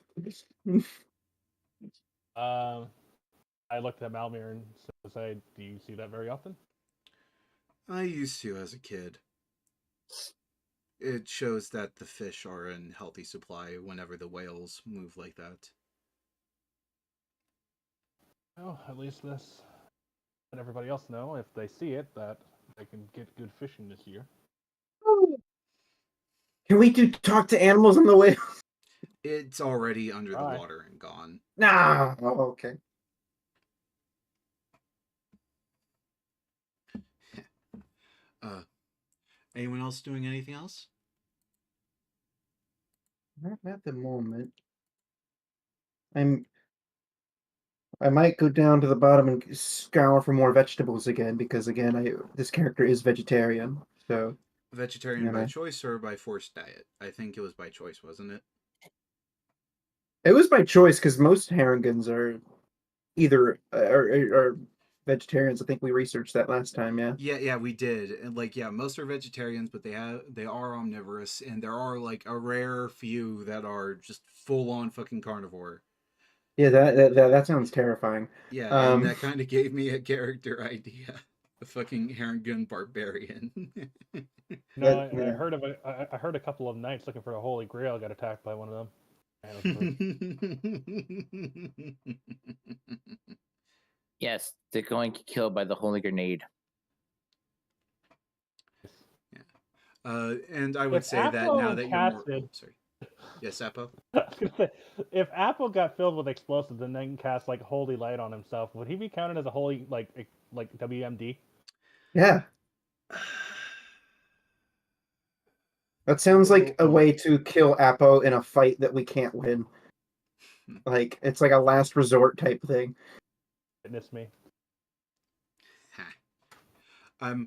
I looked at Malmir and said, "Do you see that very often?" I used to as a kid. It shows that the fish are in healthy supply whenever the whales move like that. Well, at least this let everybody else know if they see it that they can get good fishing this year. Can we talk to animals on the way? It's already under the Right. water and gone. Nah. Oh, okay. Anyone else doing anything else? Not at the moment. I might go down to the bottom and scour for more vegetables again because again, this character is vegetarian, so Vegetarian you by know. choice or by forced diet? I think it was by choice, wasn't it? It was by choice because most Haringans are either are vegetarians. I think we researched that last time. Yeah. Yeah, we did. And like, yeah, most are vegetarians, but they are omnivorous, and there are like a rare few that are just full on fucking carnivore. Yeah, that sounds terrifying. Yeah, and that kind of gave me a character idea. The fucking Harangun barbarian. No, I yeah. heard of I heard a couple of knights looking for the Holy Grail got attacked by one of them. Yes, they're going to kill by the holy grenade. And I would If say that Apple now and that you're more. casted, Oh, sorry. Yes, Appo? I was gonna say, if Apple got filled with explosives and then cast like holy light on himself, would he be counted as a holy like WMD? Yeah. That sounds like a way to kill Apo in a fight that we can't win. Like it's like a last resort type thing. Witness me. I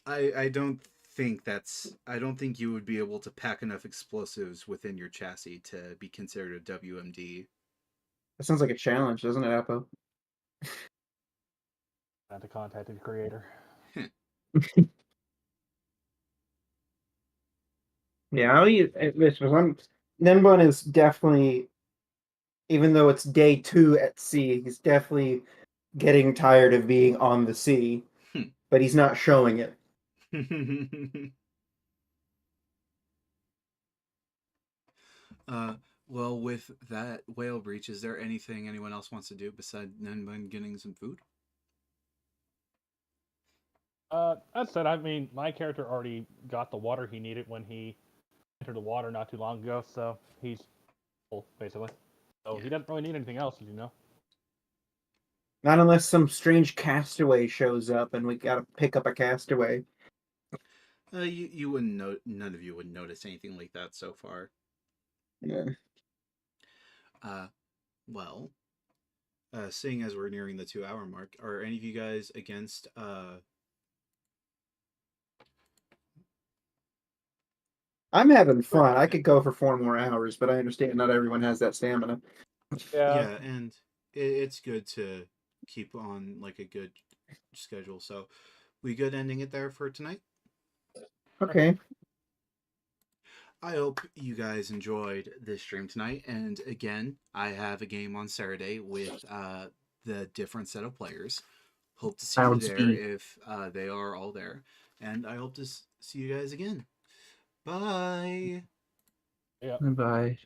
I don't think I don't think you would be able to pack enough explosives within your chassis to be considered a WMD. That sounds like a challenge, doesn't it, Apo? I had to contact the creator. Yeah, this was one. Nenbun is definitely, even though it's day 2 at sea, he's definitely getting tired of being on the sea, but he's not showing it. Well, with that whale breach, is there anything anyone else wants to do besides Nenbun getting some food? That said, I mean, my character already got the water he needed when he entered the water not too long ago, so he's full, basically. So Yeah. he doesn't really need anything else, you know? Not unless some strange castaway shows up and we gotta pick up a castaway. You wouldn't know. None of you would notice anything like that so far. Yeah. Well, seeing as we're nearing the 2-hour mark, are any of you guys against I'm having fun. I could go for 4 more hours, but I understand not everyone has that stamina. Yeah, and it's good to keep on like a good schedule. So, we good ending it there for tonight? Okay. I hope you guys enjoyed this stream tonight. And again, I have a game on Saturday with the different set of players. Hope to see you Sounds there speed. if they are all there. And I hope to see you guys again. Bye. Yeah. Bye.